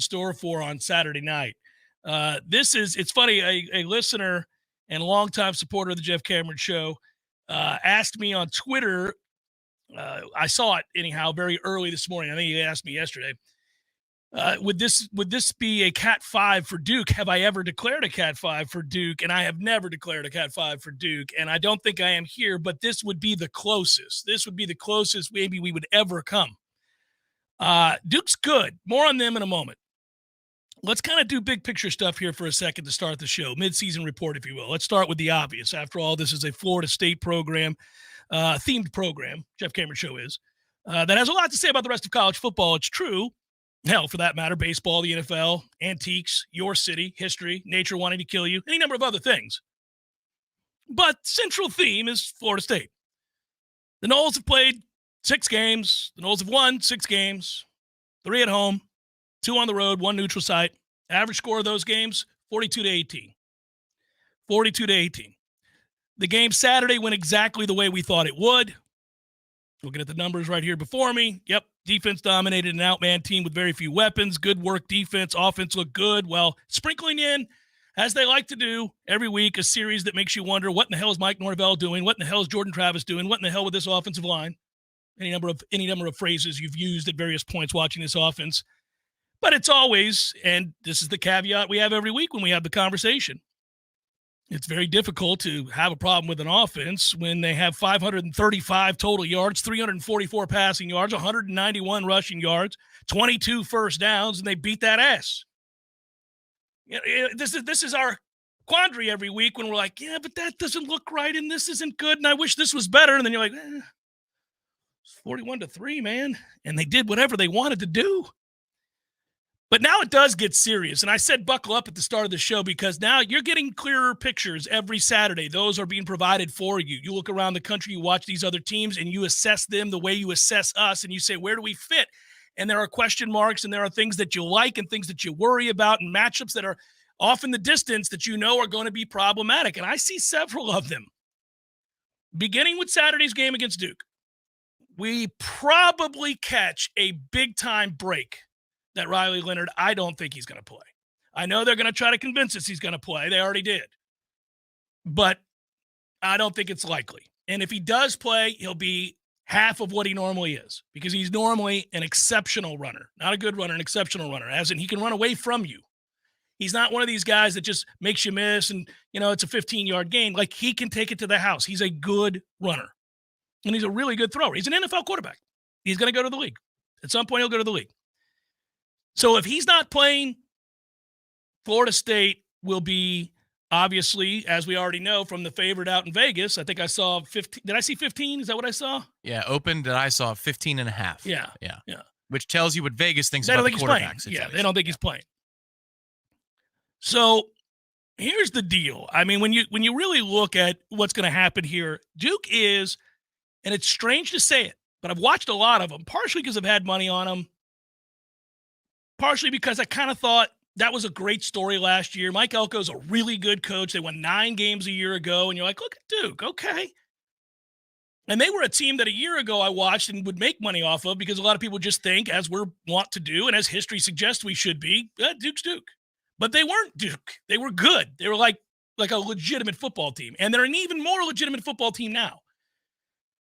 store for on Saturday night. It's funny, a listener and longtime supporter of the Jeff Cameron Show asked me on Twitter. I saw it anyhow very early this morning. I think he asked me yesterday. Would this be a Cat 5 for Duke? Have I ever declared a Cat 5 for Duke? And I have never declared a Cat 5 for Duke, and I don't think I am here, but this would be the closest. This would be the closest maybe we would ever come. Duke's good. More on them in a moment. Let's kind of do big picture stuff here for a second to start the show. Midseason report, if you will. Let's start with the obvious. After all, this is a Florida State program, themed program, Jeff Cameron Show is, that has a lot to say about the rest of college football. It's true. Hell, for that matter, baseball, the NFL, antiques, your city, history, nature wanting to kill you, any number of other things. But central theme is Florida State. The Noles have played 6 games. The Noles have won 6 games, 3 at home, 2 on the road, 1 neutral site. Average score of those games, 42-18. 42-18. The game Saturday went exactly the way we thought it would. Looking at the numbers right here before me. Yep, defense dominated an outman team with very few weapons. Good work defense. Offense looked good. Well, sprinkling in, as they like to do every week, a series that makes you wonder, what in the hell is Mike Norvell doing? What in the hell is Jordan Travis doing? What in the hell with this offensive line? Any number of phrases you've used at various points watching this offense. But it's always, and this is the caveat we have every week when we have the conversation, it's very difficult to have a problem with an offense when they have 535 total yards, 344 passing yards, 191 rushing yards, 22 first downs, and they beat that ass. This is our quandary every week when we're like, yeah, but that doesn't look right, and this isn't good, and I wish this was better. And then you're like, it's 41-3, man. And they did whatever they wanted to do. But now it does get serious. And I said buckle up at the start of the show because now you're getting clearer pictures every Saturday. Those are being provided for you. You look around the country, you watch these other teams, and you assess them the way you assess us, and you say, where do we fit? And there are question marks, and there are things that you like and things that you worry about, and matchups that are off in the distance that you know are going to be problematic. And I see several of them. Beginning with Saturday's game against Duke, we probably catch a big-time break that Riley Leonard, I don't think he's going to play. I know they're going to try to convince us he's going to play. They already did. But I don't think it's likely. And if he does play, he'll be half of what he normally is because he's normally an exceptional runner. Not a good runner, an exceptional runner, as in he can run away from you. He's not one of these guys that just makes you miss and, it's a 15-yard gain. Like, he can take it to the house. He's a good runner. And he's a really good thrower. He's an NFL quarterback. He's going to go to the league. At some point, he'll go to the league. So if he's not playing, Florida State will be, obviously, as we already know, from the favorite out in Vegas. I think I saw 15. Did I see 15? Is that what I saw? Yeah, opened that I saw 15.5. Yeah. Which tells you what Vegas thinks about the quarterback situation. Yeah, they don't think he's playing. So here's the deal. I mean, when you really look at what's going to happen here, Duke is, and it's strange to say it, but I've watched a lot of them, partially because I've had money on them, partially because I kind of thought that was a great story last year. Mike Elko's a really good coach. They won 9 games a year ago, and you're like, look at Duke, okay. And they were a team that a year ago I watched and would make money off of because a lot of people just think, as we're wont to do, and as history suggests we should be, Duke's Duke. But they weren't Duke. They were good. They were like a legitimate football team. And they're an even more legitimate football team now.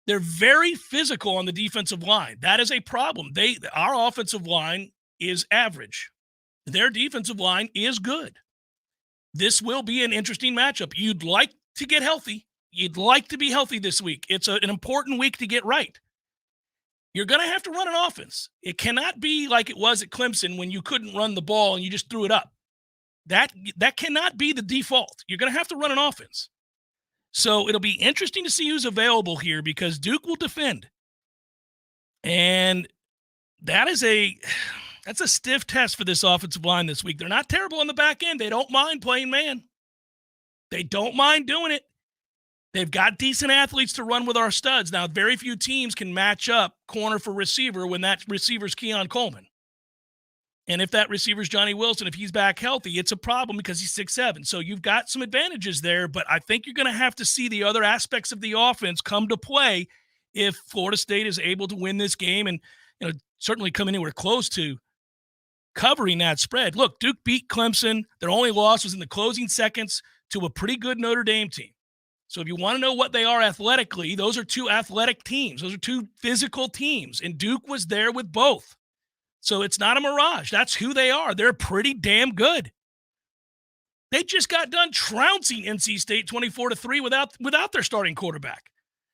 They're very physical on the defensive line. That is a problem. Our offensive line is average. Their defensive line is good. This will be an interesting matchup. You'd like to get healthy. You'd like to be healthy this week. It's an important week to get right. You're going to have to run an offense. It cannot be like it was at Clemson when you couldn't run the ball and you just threw it up. That cannot be the default. You're going to have to run an offense. So it'll be interesting to see who's available here because Duke will defend. And that's a stiff test for this offensive line this week. They're not terrible on the back end. They don't mind playing man. They don't mind doing it. They've got decent athletes to run with our studs. Now, very few teams can match up corner for receiver when that receiver's Keon Coleman. And if that receiver's Johnny Wilson, if he's back healthy, it's a problem because he's 6'7". So you've got some advantages there, but I think you're going to have to see the other aspects of the offense come to play if Florida State is able to win this game and certainly come anywhere close to covering that spread. Look, Duke beat Clemson. Their only loss was in the closing seconds to a pretty good Notre Dame team. So if you want to know what they are athletically, those are two athletic teams. Those are two physical teams, and Duke was there with both. So it's not a mirage. That's who they are. They're pretty damn good. They just got done trouncing NC State 24-3 without their starting quarterback.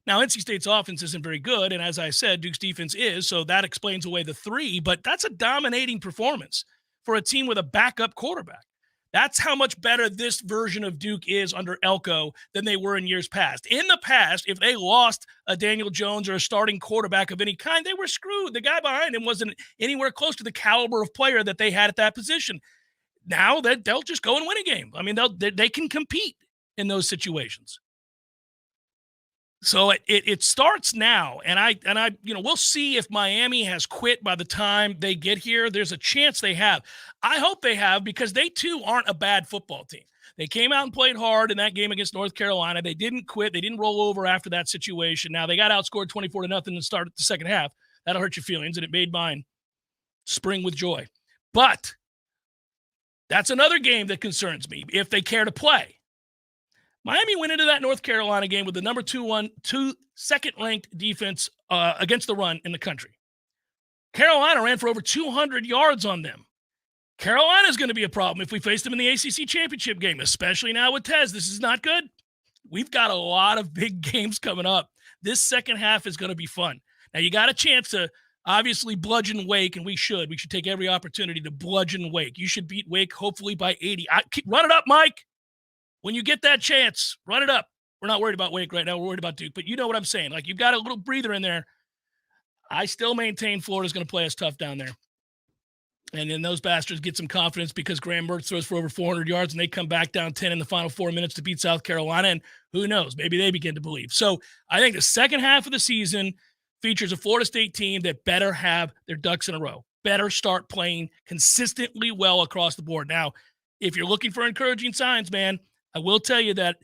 Now, NC State's offense isn't very good, and as I said, Duke's defense is, so that explains away the 3, but that's a dominating performance for a team with a backup quarterback. That's how much better this version of Duke is under Elko than they were in years past. In the past, if they lost a Daniel Jones or a starting quarterback of any kind, they were screwed. The guy behind him wasn't anywhere close to the caliber of player that they had at that position. Now they'll just go and win a game. I mean, they can compete in those situations. So it starts now, and I we'll see if Miami has quit by the time they get here. There's a chance they have. I hope they have, because they too aren't a bad football team. They came out and played hard in that game against North Carolina. They didn't quit. They didn't roll over after that situation. Now they got outscored 24-0 to start the second half. That'll hurt your feelings, and it made mine spring with joy. But that's another game that concerns me if they care to play. Miami went into that North Carolina game with the number 2 second-ranked defense against the run in the country. Carolina ran for over 200 yards on them. Carolina's going to be a problem if we face them in the ACC championship game, especially now with Tez. This is not good. We've got a lot of big games coming up. This second half is going to be fun. Now, you got a chance to obviously bludgeon Wake, and we should take every opportunity to bludgeon Wake. You should beat Wake hopefully by 80. Run it up, Mike. When you get that chance, run it up. We're not worried about Wake right now. We're worried about Duke. But you know what I'm saying. Like, you've got a little breather in there. I still maintain Florida's going to play us tough down there. And then those bastards get some confidence because Graham Mertz throws for over 400 yards, and they come back down 10 in the final 4 minutes to beat South Carolina. And who knows? Maybe they begin to believe. So I think the second half of the season features a Florida State team that better have their ducks in a row, better start playing consistently well across the board. Now, if you're looking for encouraging signs, man, I will tell you that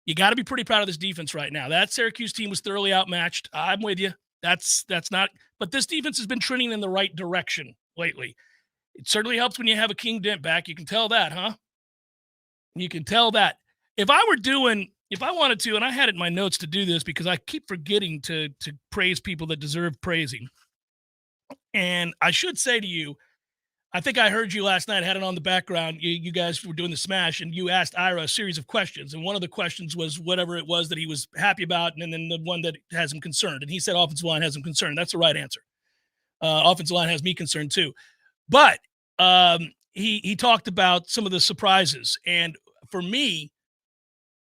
you got to be pretty proud of this defense right now. That Syracuse team was thoroughly outmatched. I'm with you. That's not – but this defense has been trending in the right direction lately. It certainly helps when you have a King Dent back. You can tell that, huh? You can tell that. If I wanted to, and I had it in my notes to do this because I keep forgetting to praise people that deserve praising. And I should say to you, I think I heard you last night, had it on the background. You guys were doing the smash, and you asked Ira a series of questions. And one of the questions was whatever it was that he was happy about, and then the one that has him concerned. And he said offensive line has him concerned. That's the right answer. Offensive line has me concerned too. But he talked about some of the surprises. And for me,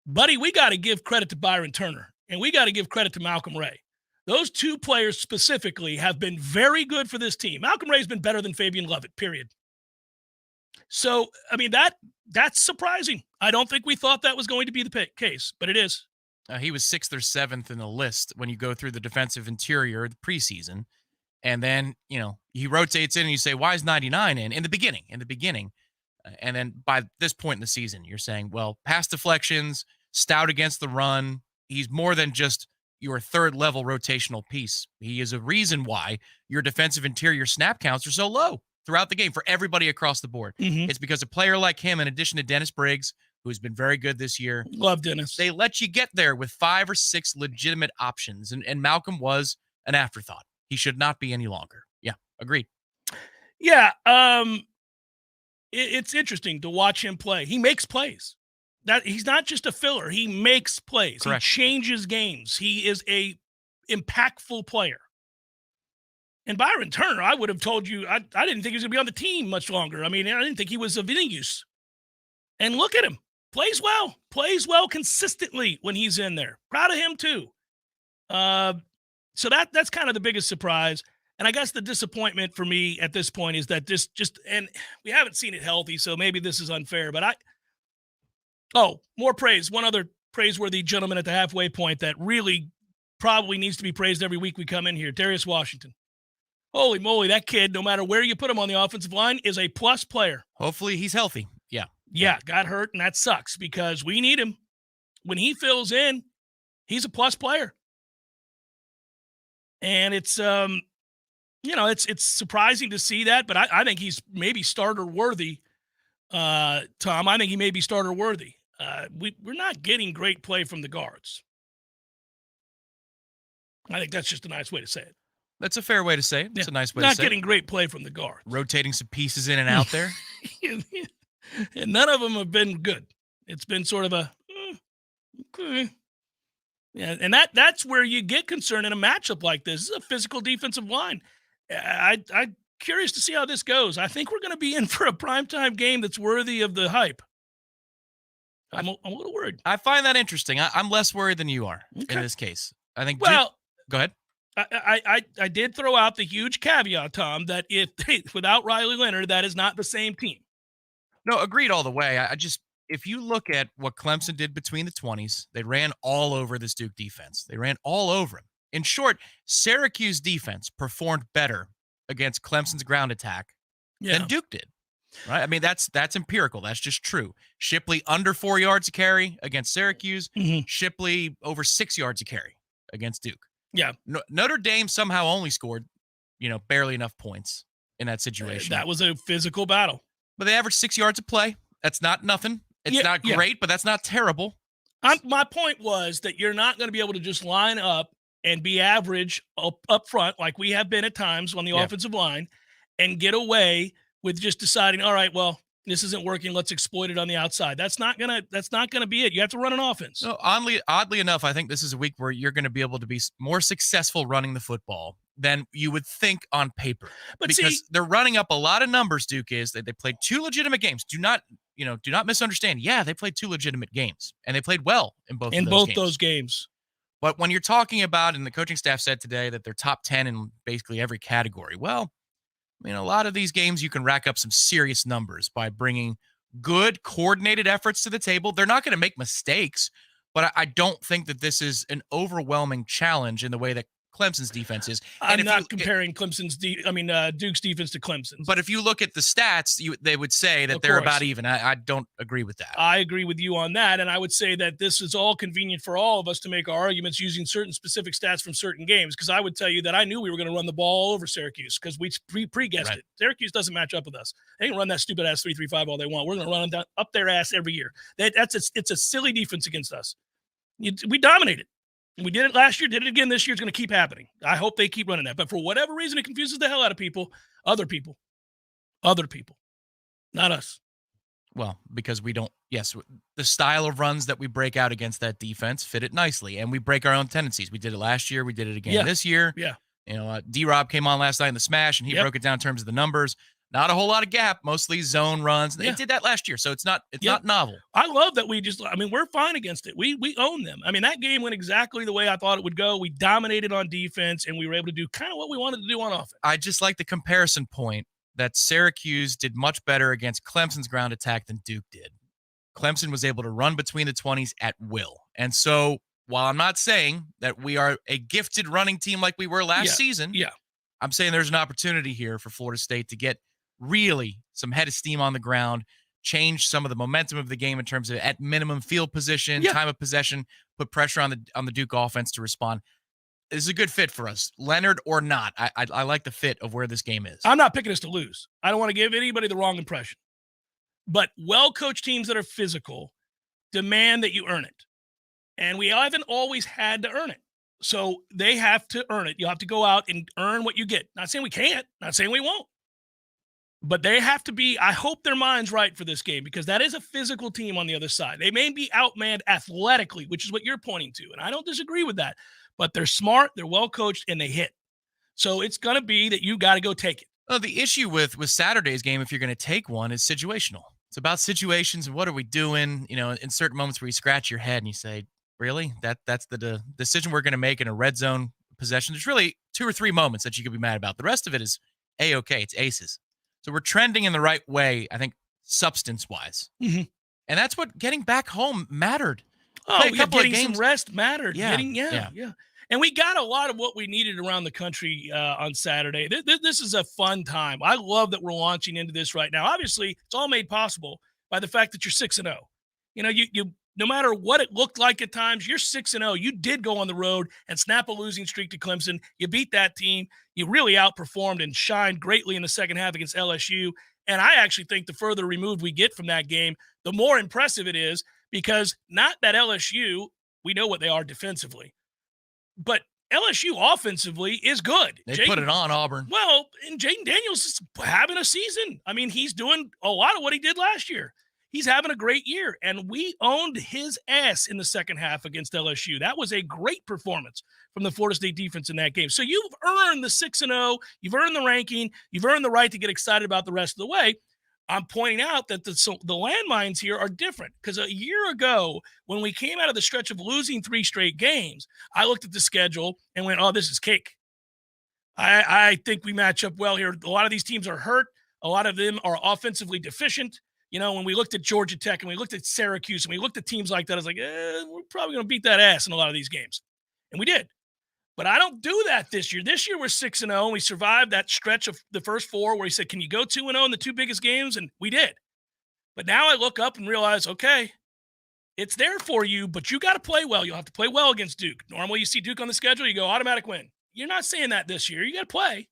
buddy, we got to give credit to Byron Turner, and we got to give credit to Malcolm Ray. Those two players specifically have been very good for this team. Malcolm Ray's been better than Fabian Lovett, period. So, I mean, that's surprising. I don't think we thought that was going to be the case, but it is. He was 6th or 7th in the list when you go through the defensive interior the preseason. And then, he rotates in and you say, why is 99 in the beginning? And then by this point in the season, you're saying, well, pass deflections, stout against the run. He's more than just your third-level rotational piece. He is a reason why your defensive interior snap counts are so low throughout the game for everybody across the board. Mm-hmm. It's because a player like him, in addition to Dennis Briggs, who's been very good this year. Love Dennis. They let you get there with 5 or 6 legitimate options, and Malcolm was an afterthought. He should not be any longer. Yeah, agreed. Yeah, it's interesting to watch him play. He makes plays. That he's not just a filler. He makes plays. Correct. He changes games. He is a impactful player. And Byron Turner, I would have told you, I didn't think he was going to be on the team much longer. I mean, I didn't think he was of any use. And look at him. Plays well consistently when he's in there. Proud of him too. So that's kind of the biggest surprise. And I guess the disappointment for me at this point is that and we haven't seen it healthy, so maybe this is unfair, but more praise. One other praiseworthy gentleman at the halfway point that really probably needs to be praised every week we come in here, Darius Washington. Holy moly, that kid, no matter where you put him on the offensive line, is a plus player. Hopefully he's healthy. Yeah. Yeah, got hurt, and that sucks because we need him. When he fills in, he's a plus player. And it's, it's surprising to see that, but I think he's maybe starter worthy. Tom, I think he may be starter worthy. We're not getting great play from the guards. I think that's just a nice way to say it. That's a fair way to say it. It's a nice way to say it. Not getting great play from the guards. Rotating some pieces in and out there. And none of them have been good. It's been sort of a, okay. Yeah, and that's where you get concerned in a matchup like this. This is a physical defensive line. I'm curious to see how this goes. I think we're going to be in for a primetime game that's worthy of the hype. I'm a little worried. I find that interesting. I'm less worried than you are in this case. I think. Well, go ahead. I did throw out the huge caveat, Tom, that without Riley Leonard, that is not the same team. No, agreed all the way. If you look at what Clemson did between the 20s, they ran all over this Duke defense. They ran all over him. In short, Syracuse defense performed better against Clemson's ground attack than Duke did. Right? I mean, that's empirical. That's just true. Shipley under 4 yards a carry against Syracuse. Mm-hmm. Shipley over 6 yards a carry against Duke. Yeah. Notre Dame somehow only scored, barely enough points in that situation. That was a physical battle. But they averaged 6 yards a play. That's not nothing. It's not great, but that's not terrible. My point was that you're not going to be able to just line up and be average up front like we have been at times on the offensive line and get away with just deciding, all right, well, this isn't working. Let's exploit it on the outside. That's not gonna be it. You have to run an offense. So oddly enough, I think this is a week where you're going to be able to be more successful running the football than you would think on paper. But because they're running up a lot of numbers. Duke is they played 2 legitimate games. Do not misunderstand. Yeah, they played 2 legitimate games, and they played well in both those games. But when you're talking about, and the coaching staff said today that they're top 10 in basically every category. Well, I mean, a lot of these games you can rack up some serious numbers by bringing good coordinated efforts to the table. They're not going to make mistakes, but I don't think that this is an overwhelming challenge in the way that Clemson's defense is. I'm not comparing Duke's defense to Clemson's. But if you look at the stats, they would say that they're about even. I don't agree with that. I agree with you on that, and I would say that this is all convenient for all of us to make our arguments using certain specific stats from certain games, because I would tell you that I knew we were going to run the ball all over Syracuse because we pre-guessed it. Syracuse doesn't match up with us. They can run that stupid-ass 3-3-5 all they want. We're going to run them up their ass every year. It's a silly defense against us. We dominated. We did it last year, did it again this year. It's going to keep happening. I hope they keep running that. But for whatever reason, it confuses the hell out of people. Other people, not us. Well, because we don't, the style of runs that we break out against that defense fit it nicely. And we break our own tendencies. We did it last year. We did it again this year. Yeah. D-Rob came on last night in the smash, and he broke it down in terms of the numbers. Not a whole lot of gap, mostly zone runs. They did that last year, so it's not novel. I love that we're fine against it. We own them. I mean, that game went exactly the way I thought it would go. We dominated on defense, and we were able to do kind of what we wanted to do on offense. I just like the comparison point that Syracuse did much better against Clemson's ground attack than Duke did. Clemson was able to run between the 20s at will. And so while I'm not saying that we are a gifted running team like we were last season, I'm saying there's an opportunity here for Florida State to get really some head of steam on the ground, change some of the momentum of the game in terms of at minimum field position, time of possession, put pressure on the Duke offense to respond. This is a good fit for us, Leonard or not. I like the fit of where this game is. I'm not picking us to lose. I don't want to give anybody the wrong impression. But well-coached teams that are physical demand that you earn it. And we haven't always had to earn it. So they have to earn it. You have to go out and earn what you get. Not saying we can't. Not saying we won't. But they have to be, I hope their mind's right for this game, because that is a physical team on the other side. They may be outmanned athletically, which is what you're pointing to, and I don't disagree with that. But they're smart, they're well-coached, and they hit. So it's going to be that you got to go take it. Well, the issue with Saturday's game, if you're going to take one, is situational. It's about situations and what are we doing, in certain moments where you scratch your head and you say, really? That's the decision we're going to make in a red zone possession. There's really 2 or 3 moments that you could be mad about. The rest of it is A-okay. It's aces. So we're trending in the right way, I think, substance-wise. Mm-hmm. And that's what getting back home mattered. Oh, getting some rest mattered. Yeah. And we got a lot of what we needed around the country on Saturday. This is a fun time. I love that we're launching into this right now. Obviously, it's all made possible by the fact that you're 6-0. You no matter what it looked like at times, you're 6-0. You did go on the road and snap a losing streak to Clemson. You beat that team. You really outperformed and shined greatly in the second half against LSU. And I actually think the further removed we get from that game, the more impressive it is, because not that LSU, we know what they are defensively, but LSU offensively is good. They put it on Auburn. Well, and Jaden Daniels is having a season. I mean, he's doing a lot of what he did last year. He's having a great year, and we owned his ass in the second half against LSU. That was a great performance from the Florida State defense in that game. So you've earned the 6-0, you've earned the ranking, you've earned the right to get excited about the rest of the way. I'm pointing out that the landmines here are different, because a year ago, when we came out of the stretch of losing 3 straight games, I looked at the schedule and went, oh, this is cake. I think we match up well here. A lot of these teams are hurt. A lot of them are offensively deficient. You know, when we looked at Georgia Tech and we looked at Syracuse and we looked at teams like that, I was like, we're probably going to beat that ass in a lot of these games. And we did. But I don't do that this year. This year we're 6-0, and we survived that stretch of the first 4 where he said, can you go 2-0 in the 2 biggest games? And we did. But now I look up and realize, okay, it's there for you, but you got to play well. You'll have to play well against Duke. Normally you see Duke on the schedule, you go automatic win. You're not saying that this year. You got to play.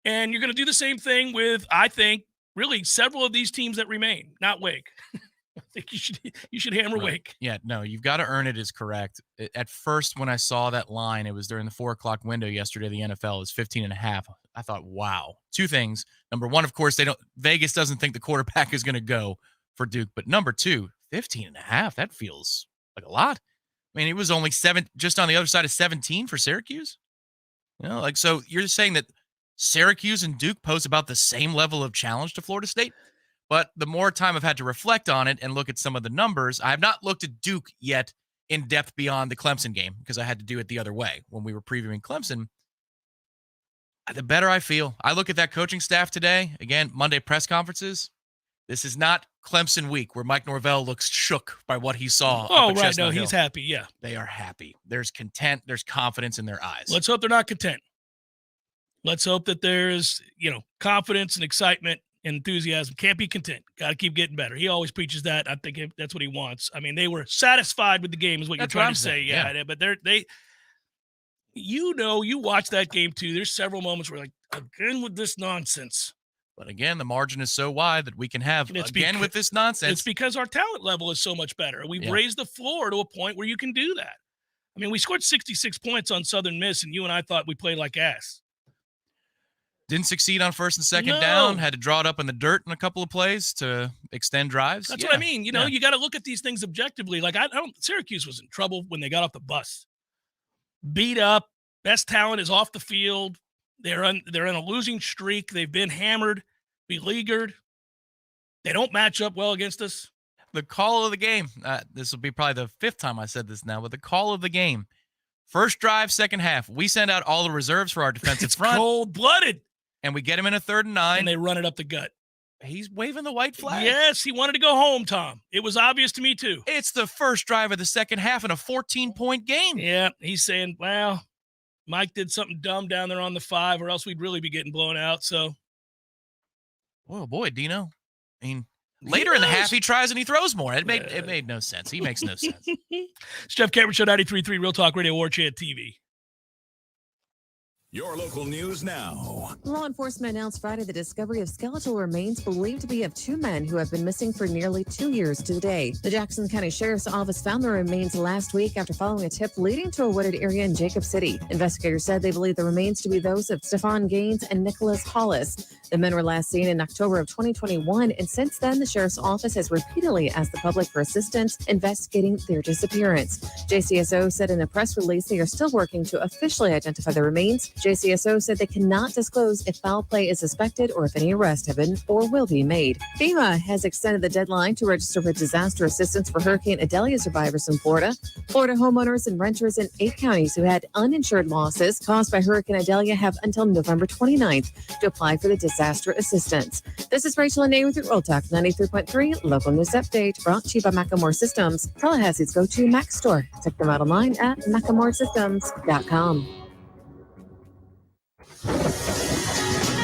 And you're going to do the same thing with, I think, really several of these teams that remain, not Wake. I think you should hammer Right. Wake. Yeah, no, you've got to earn it is correct. At first, when I saw that line, it was during the 4:00 window yesterday. The NFL is 15.5. I thought, wow. 2 things. Number one, of course, Vegas doesn't think the quarterback is going to go for Duke. But number 2, 15.5. That feels like a lot. I mean, it was only 7, just on the other side of 17 for Syracuse. You know, like, so you're saying that Syracuse and Duke pose about the same level of challenge to Florida State? But the more time I've had to reflect on it and look at some of the numbers, I have not looked at Duke yet in depth beyond the Clemson game, because I had to do it the other way when we were previewing Clemson. The better I feel. I look at that coaching staff today, again, Monday press conferences. This is not Clemson week where Mike Norvell looks shook by what he saw. Oh, right. No, he's happy. Yeah. They are happy. There's content. There's confidence in their eyes. Let's hope they're not content. Let's hope that there's, confidence and excitement and enthusiasm. Can't be content. Got to keep getting better. He always preaches that. I think that's what he wants. I mean, they were satisfied with the game is what you're trying to say. Yeah. But you watch that game too. There's several moments where like, again with this nonsense. But again, the margin is so wide that we can have with this nonsense. It's because our talent level is so much better. We've raised the floor to a point where you can do that. I mean, we scored 66 points on Southern Miss, and you and I thought we played like ass. Didn't succeed on first and second down. Had to draw it up in the dirt in a couple of plays to extend drives. That's what I mean. You got to look at these things objectively. Like Syracuse was in trouble when they got off the bus. Beat up. Best talent is off the field. They're in a losing streak. They've been hammered, beleaguered. They don't match up well against us. The call of the game. This will be probably the 5th time I said this now, but the call of the game. First drive, second half. We send out all the reserves for our defensive front. Cold-blooded. And we get him in a 3rd and 9. And they run it up the gut. He's waving the white flag. Yes, he wanted to go home, Tom. It was obvious to me, too. It's the first drive of the second half in a 14-point game. Yeah, he's saying, well, Mike did something dumb down there on the 5, or else we'd really be getting blown out. So, oh boy, Dino. I mean, later in the half, he tries and he throws more. It made no sense. He makes no sense. It's Jeff Cameron Show, 93.3 Real Talk Radio, Warchant TV. Your local news now. Law enforcement announced Friday the discovery of skeletal remains believed to be of 2 men who have been missing for nearly 2 years to the day. The Jackson County Sheriff's Office found the remains last week after following a tip leading to a wooded area in Jacob City. Investigators said they believe the remains to be those of Stephon Gaines and Nicholas Hollis. The men were last seen in October of 2021, and since then, the Sheriff's Office has repeatedly asked the public for assistance investigating their disappearance. JCSO said in a press release they are still working to officially identify the remains. JCSO said they cannot disclose if foul play is suspected or if any arrests have been or will be made. FEMA has extended the deadline to register for disaster assistance for Hurricane Idalia survivors in Florida. Florida homeowners and renters in 8 counties who had uninsured losses caused by Hurricane Idalia have until November 29th to apply for the disaster assistance. This is Rachel and Nate with your Real Talk 93.3 local news update brought to you by Macklemore Systems, Tallahassee's go-to Mac store. Check them out online at MaclemoreSystems.com.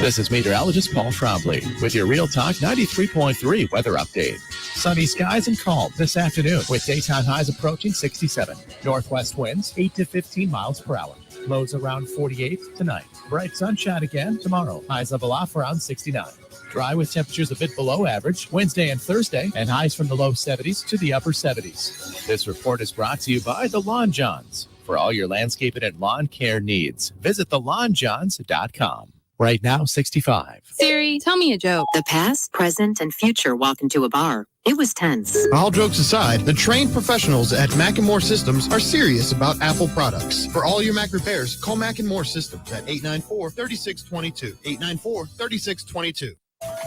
This is meteorologist Paul Trombley with your Real Talk 93.3 weather update. Sunny skies and calm this afternoon with daytime highs approaching 67. Northwest winds 8 to 15 miles per hour. Lows around 48 tonight. Bright sunshine again tomorrow. Highs level off around 69. Dry with temperatures a bit below average Wednesday and Thursday, and highs from the low 70s to the upper 70s. This report is brought to you by the Lawn Johns. For all your landscaping and lawn care needs, visit thelawnjohns.com. Right now, 65. Siri, tell me a joke. The past, present, and future walk into a bar. It was tense. All jokes aside, the trained professionals at Mac & More Systems are serious about Apple products. For all your Mac repairs, call Mac & More Systems at 894-3622. 894-3622.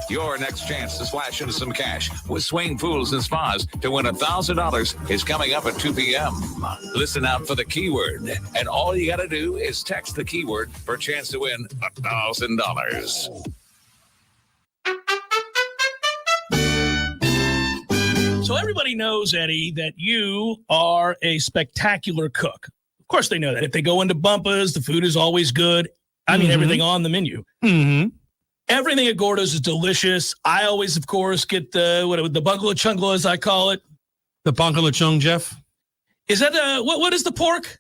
Your next chance to splash into some cash with Swain Pools and Spas to win $1,000 is coming up at 2 p.m. Listen out for the keyword, and all you got to do is text the keyword for a chance to win $1,000. So everybody knows, Eddie, that you are a spectacular cook. Of course they know that. If they go into Bumpa's, the food is always good. I mean, everything on the menu. Mm-hmm. Everything at Gordo's is delicious. I always, of course, get the bungalow chungla, as I call it. The bungalow chung, Jeff. Is that what is the pork?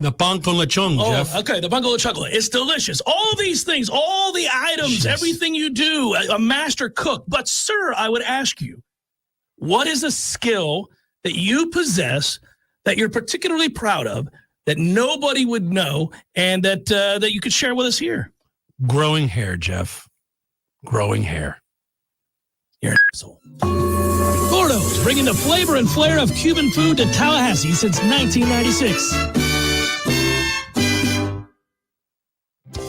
The bungalow chung, Jeff. Okay, the bungalow chungla. It's delicious. All these things, all the items, everything you do, a master cook. But, sir, I would ask you, what is a skill that you possess that you're particularly proud of that nobody would know and that you could share with us here? Growing hair, Jeff. Growing hair. You're an asshole. Gordo's, bringing the flavor and flair of Cuban food to Tallahassee since 1996.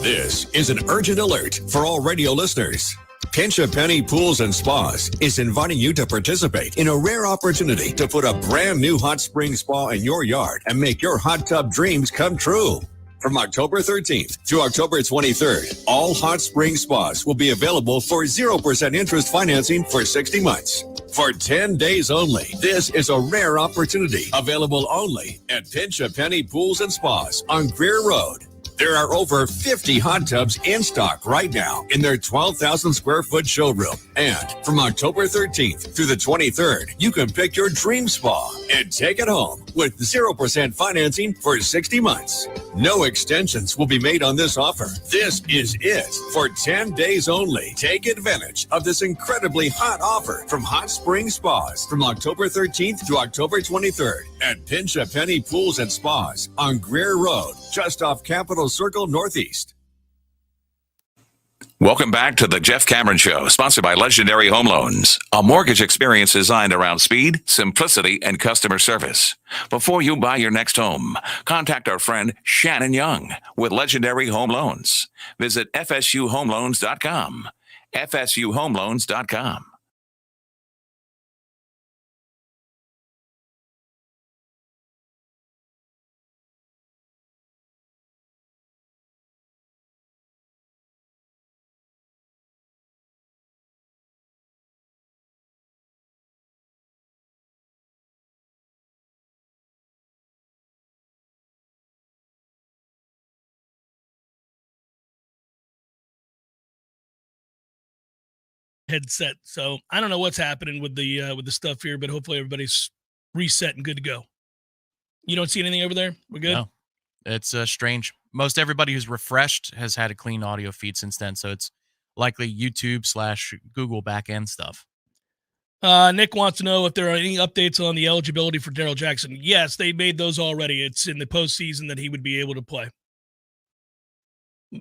This is an urgent alert for all radio listeners. Pinch a Penny Pools and Spas is inviting you to participate in a rare opportunity to put a brand new hot spring spa in your yard and make your hot tub dreams come true. From October 13th through October 23rd, all hot spring spas will be available for 0% interest financing for 60 months. For 10 days only, this is a rare opportunity available only at Pinch a Penny Pools and Spas on Greer Road. There are over 50 hot tubs in stock right now in their 12,000 square foot showroom. And from October 13th through the 23rd, you can pick your dream spa and take it home with 0% financing for 60 months. No extensions will be made on this offer. This is it for 10 days only. Take advantage of this incredibly hot offer from Hot Spring Spas from October 13th to October 23rd at Pinch a Penny Pools and Spas on Greer Road, just off Capitol Circle Northeast. Welcome back to the Jeff Cameron Show, sponsored by Legendary Home Loans, a mortgage experience designed around speed, simplicity, and customer service. Before you buy your next home, contact our friend Shannon Young with Legendary Home Loans. Visit FSUHomeLoans.com. FSUHomeLoans.com. Headset. So I don't know what's happening with the stuff here, but hopefully everybody's reset and good to go. You don't see anything over there? We're good? No, it's strange. Most everybody who's refreshed has had a clean audio feed since then, so it's likely YouTube/Google backend stuff. Nick wants to know if there are any updates on the eligibility for Daryl Jackson. Yes, they made those already. It's in the postseason that he would be able to play.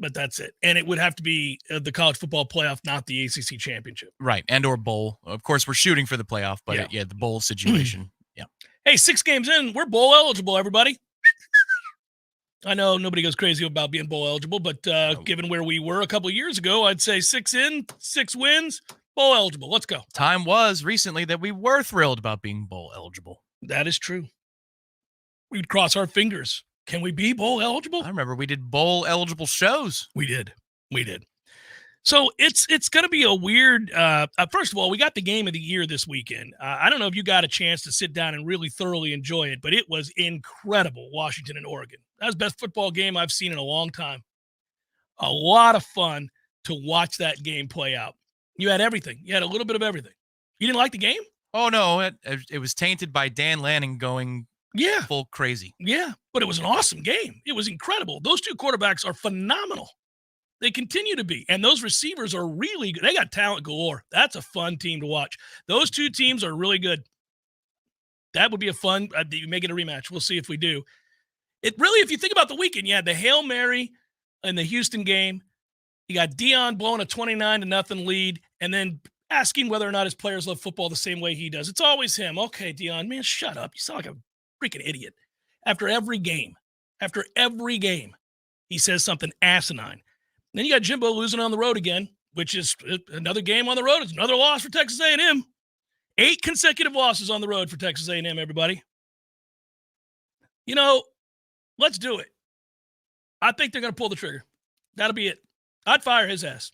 But that's it. And it would have to be the college football playoff, not the ACC championship. Right, and or bowl. Of course, we're shooting for the playoff, but the bowl situation. Yeah. Hey, 6 games in, we're bowl eligible, everybody. I know nobody goes crazy about being bowl eligible, but given where we were a couple of years ago, I'd say 6 in, 6 wins, bowl eligible. Let's go. Time was recently that we were thrilled about being bowl eligible. That is true. We'd cross our fingers. Can we be bowl eligible? I remember we did bowl eligible shows. We did. So it's going to be a weird, first of all, we got the game of the year this weekend. I don't know if you got a chance to sit down and really thoroughly enjoy it, but it was incredible, Washington and Oregon. That was the best football game I've seen in a long time. A lot of fun to watch that game play out. You had everything. You had a little bit of everything. You didn't like the game? Oh, no, it was tainted by Dan Lanning going full crazy. Yeah, but it was an awesome game. It was incredible. Those two quarterbacks are phenomenal. They continue to be. And those receivers are really good. They got talent galore. That's a fun team to watch. Those two teams are really good. That would be a fun – you make it a rematch. We'll see if we do. It really, if you think about the weekend, you had the Hail Mary in the Houston game. You got Dion blowing a 29-0 lead and then asking whether or not his players love football the same way he does. It's always him. Okay, Dion, man, shut up. You sound like a freaking idiot. After every game, he says something asinine. Then you got Jimbo losing on the road again, which is another game on the road. It's another loss for Texas A&M. 8 consecutive losses on the road for Texas A&M, everybody. You know, let's do it. I think they're going to pull the trigger. That'll be it. I'd fire his ass.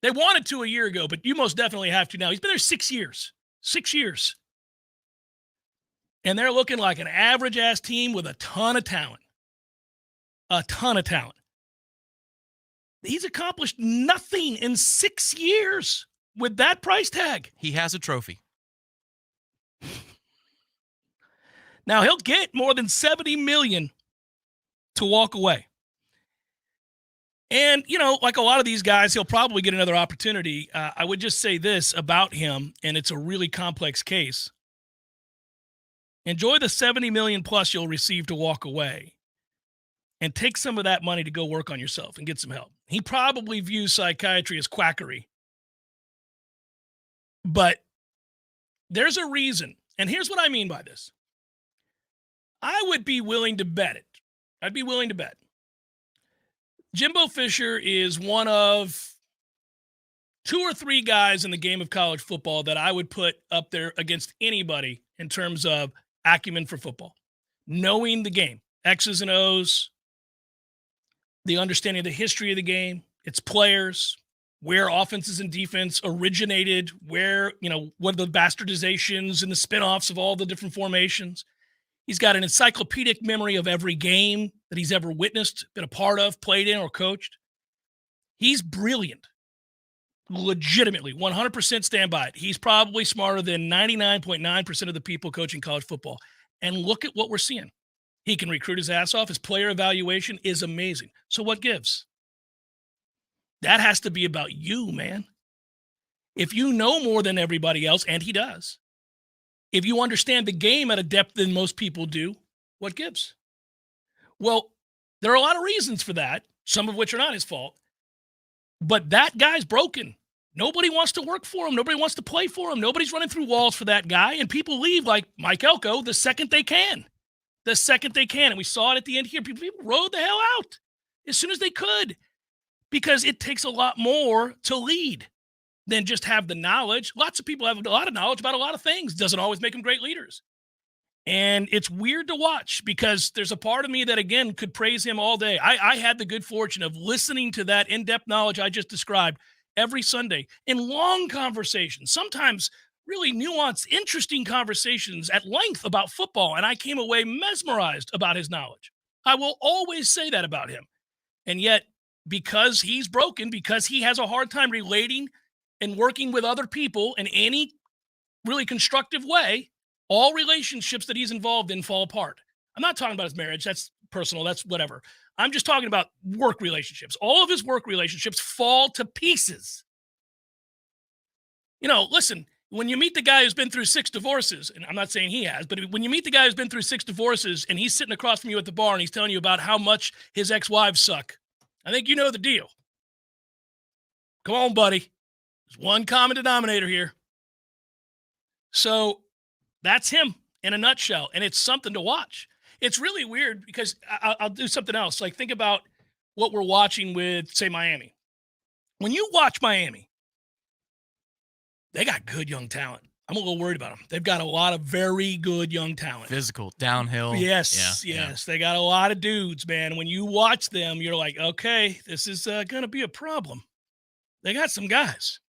They wanted to a year ago, but you most definitely have to now. He's been there 6 years. 6 years. And they're looking like an average-ass team with a ton of talent. A ton of talent. He's accomplished nothing in 6 years with that price tag. He has a trophy. Now, he'll get more than $70 million to walk away. And, you know, like a lot of these guys, he'll probably get another opportunity. I would just say this about him, and it's a really complex case. Enjoy the $70 million plus you'll receive to walk away. And take some of that money to go work on yourself and get some help. He probably views psychiatry as quackery. But there's a reason. And here's what I mean by this. I would be willing to bet it. I'd be willing to bet. Jimbo Fisher is one of 2 or 3 guys in the game of college football that I would put up there against anybody in terms of acumen for football. Knowing the game, X's and O's, the understanding of the history of the game, its players, where offenses and defense originated, where, you know, what are the bastardizations and the spinoffs of all the different formations. He's got an encyclopedic memory of every game that he's ever witnessed, been a part of, played in, or coached. He's brilliant. Legitimately, 100% stand by it. He's probably smarter than 99.9% of the people coaching college football. And look at what we're seeing. He can recruit his ass off. His player evaluation is amazing. So what gives? That has to be about you, man. If you know more than everybody else, and he does, if you understand the game at a depth than most people do, what gives? Well, there are a lot of reasons for that, some of which are not his fault. But that guy's broken. Nobody wants to work for him. Nobody wants to play for him. Nobody's running through walls for that guy. And people leave like Mike Elko the second they can. The second they can. And we saw it at the end here. People rode the hell out as soon as they could because it takes a lot more to lead than just have the knowledge. Lots of people have a lot of knowledge about a lot of things. Doesn't always make them great leaders. And it's weird to watch because there's a part of me that, again, could praise him all day. I had the good fortune of listening to that in-depth knowledge I just described every Sunday in long conversations, sometimes really nuanced, interesting conversations at length about football, and I came away mesmerized about his knowledge. I will always say that about him. And yet, because he's broken, because he has a hard time relating and working with other people in any really constructive way, all relationships that he's involved in fall apart. I'm not talking about his marriage. That's personal. That's whatever. I'm just talking about work relationships. All of his work relationships fall to pieces. You know, listen, when you meet the guy who's been through 6 divorces, and I'm not saying he has, but when you meet the guy who's been through 6 divorces and he's sitting across from you at the bar and he's telling you about how much his ex-wives suck, I think you know the deal. Come on, buddy. There's one common denominator here. So that's him in a nutshell, and it's something to watch. It's really weird because I'll do something else. Like, think about what we're watching with, say, Miami. When you watch Miami, they got good young talent. I'm a little worried about them. They've got a lot of very good young talent. Physical, downhill. Yes. They got a lot of dudes, man. When you watch them, you're like, okay, this is going to be a problem. They got some guys.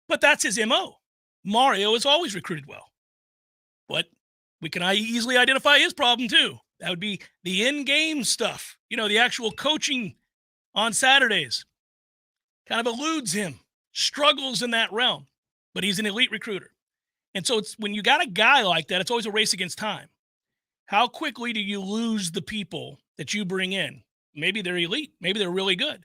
But that's his MO. Mario has always recruited well. But we can easily identify his problem, too. That would be the in-game stuff. You know, the actual coaching on Saturdays kind of eludes him, struggles in that realm. But he's an elite recruiter. And so it's when you got a guy like that, it's always a race against time. How quickly do you lose the people that you bring in? Maybe they're elite. Maybe they're really good.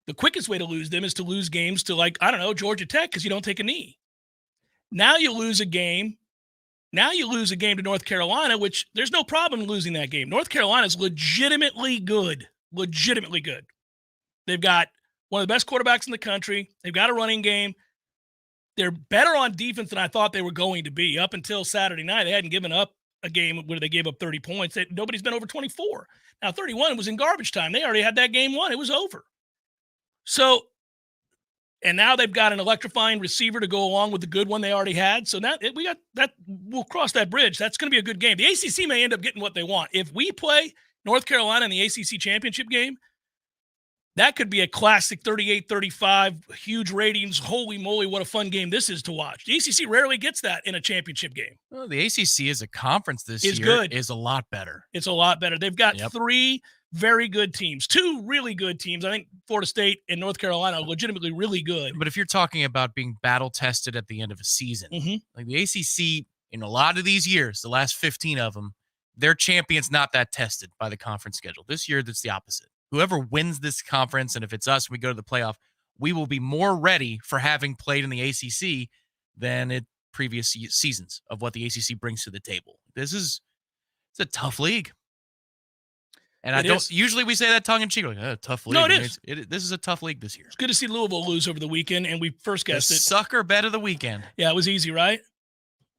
The quickest way to lose them is to lose games to, like, I don't know, Georgia Tech, because you don't take a knee. Now you lose a game. Now you lose a game to North Carolina, which there's no problem losing that game. North Carolina is legitimately good. Legitimately good. They've got one of the best quarterbacks in the country. They've got a running game. They're better on defense than I thought they were going to be. Up until Saturday night, they hadn't given up a game where they gave up 30 points. Nobody's been over 24. Now, 31 was in garbage time. They already had that game won. It was over. So, and now they've got an electrifying receiver to go along with the good one they already had. So now we got that. We'll cross that bridge. That's going to be a good game. The ACC may end up getting what they want. If we play North Carolina in the ACC championship game, that could be a classic 38-35, huge ratings. Holy moly, what a fun game this is to watch. The ACC rarely gets that in a championship game. Well, the ACC as a conference this year good. Is a lot better. It's a lot better. They've got three very good teams, two really good teams. I think Florida State and North Carolina are legitimately really good. But if you're talking about being battle tested at the end of a season, like the ACC in a lot of these years, the last 15 of them, their champion's not that tested by the conference schedule. This year, that's the opposite. Whoever wins this conference, and if it's us, we go to the playoff, we will be more ready for having played in the ACC than in previous seasons of what the ACC brings to the table. It's a tough league. And usually we say that tongue in cheek, like, tough league. No, it is. This is a tough league this year. It's good to see Louisville lose over the weekend, and we first guessed it. Sucker bet of the weekend. Yeah, it was easy, right?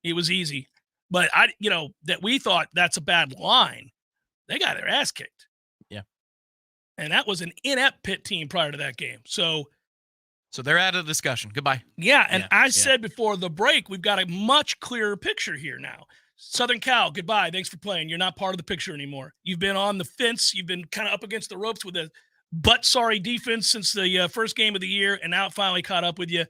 It was easy. But that we thought that's a bad line. They got their ass kicked. Yeah. And that was an inept Pitt team prior to that game. So they're out of the discussion. Goodbye. Yeah, and I said before the break, we've got a much clearer picture here now. Southern Cal, goodbye. Thanks for playing. You're not part of the picture anymore. You've been on the fence. You've been kind of up against the ropes with a butt-sorry defense since the first game of the year, and now it finally caught up with you.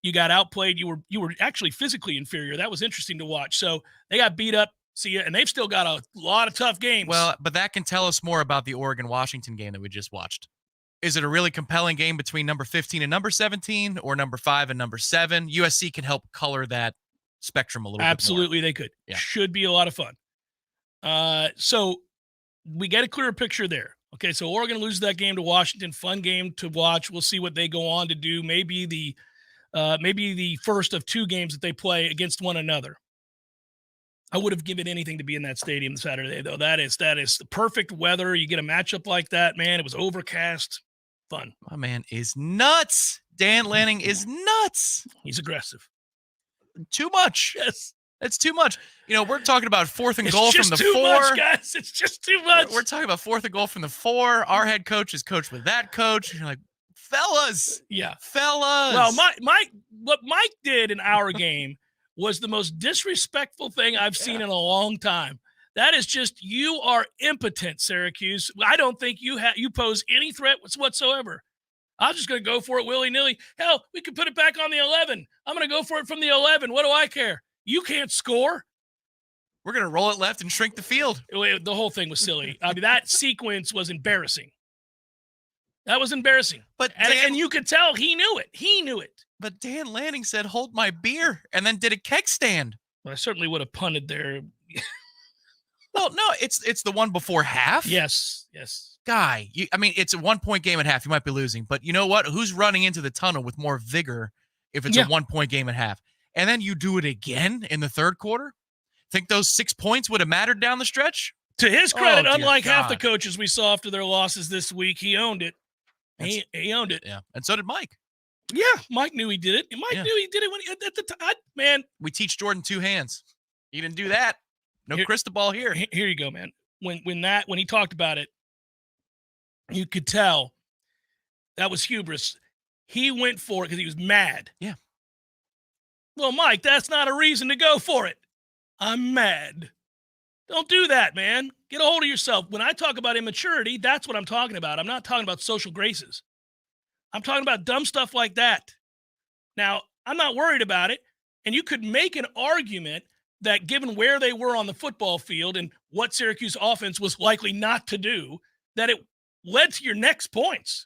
You got outplayed. You were actually physically inferior. That was interesting to watch. So they got beat up. See ya, and they've still got a lot of tough games. Well, but that can tell us more about the Oregon-Washington game that we just watched. Is it a really compelling game between number 15 and number 17, or number 5 and number 7? USC can help color that spectrum a little Absolutely, bit more. they could. Yeah. Should be a lot of fun. So we get a clearer picture there. Okay, so Oregon loses that game to Washington. Fun game to watch. We'll see what they go on to do. Maybe the first of two games that they play against one another. I would have given anything to be in that stadium Saturday, though. That is the perfect weather. You get a matchup like that, man. It was overcast. Fun. My man is nuts. Dan Lanning is nuts. He's aggressive. Too much. Yes. It's too much. We're talking about 4th and goal from the 4. It's just too much, guys. It's just too much. We're talking about 4th and goal from the 4. Our head coach is coached with that coach. You're like, fellas. Yeah. Fellas. Well, what Mike did in our game was the most disrespectful thing I've seen in a long time. That is just, you are impotent, Syracuse. I don't think you pose any threat whatsoever. I'm just going to go for it willy-nilly. Hell, we could put it back on the 11. I'm going to go for it from the 11. What do I care? You can't score. We're going to roll it left and shrink the field. The whole thing was silly. I mean, that sequence was embarrassing. That was embarrassing. And you could tell he knew it. He knew it. But Dan Lanning said, hold my beer, and then did a keg stand. Well, I certainly would have punted there. Well, no, it's the one before half. Yes. Guy, it's a 1-point game at half. You might be losing. But you know what? Who's running into the tunnel with more vigor if it's a 1-point game at half? And then you do it again in the third quarter? Think those 6 points would have mattered down the stretch? To his credit, unlike half the coaches we saw after their losses this week, he owned it. He owned it. Yeah, and so did Mike. Yeah, Mike knew he did it. Mike knew he did it when at the time. Man, we teach Jordan 2 hands. He didn't do that. No crystal ball here. Here you go, man. When he talked about it, you could tell that was hubris. He went for it because he was mad. Yeah. Well, Mike, that's not a reason to go for it. I'm mad. Don't do that, man. Get a hold of yourself. When I talk about immaturity, that's what I'm talking about. I'm not talking about social graces. I'm talking about dumb stuff like that. Now, I'm not worried about it. And you could make an argument that given where they were on the football field and what Syracuse offense was likely not to do, that it led to your next points.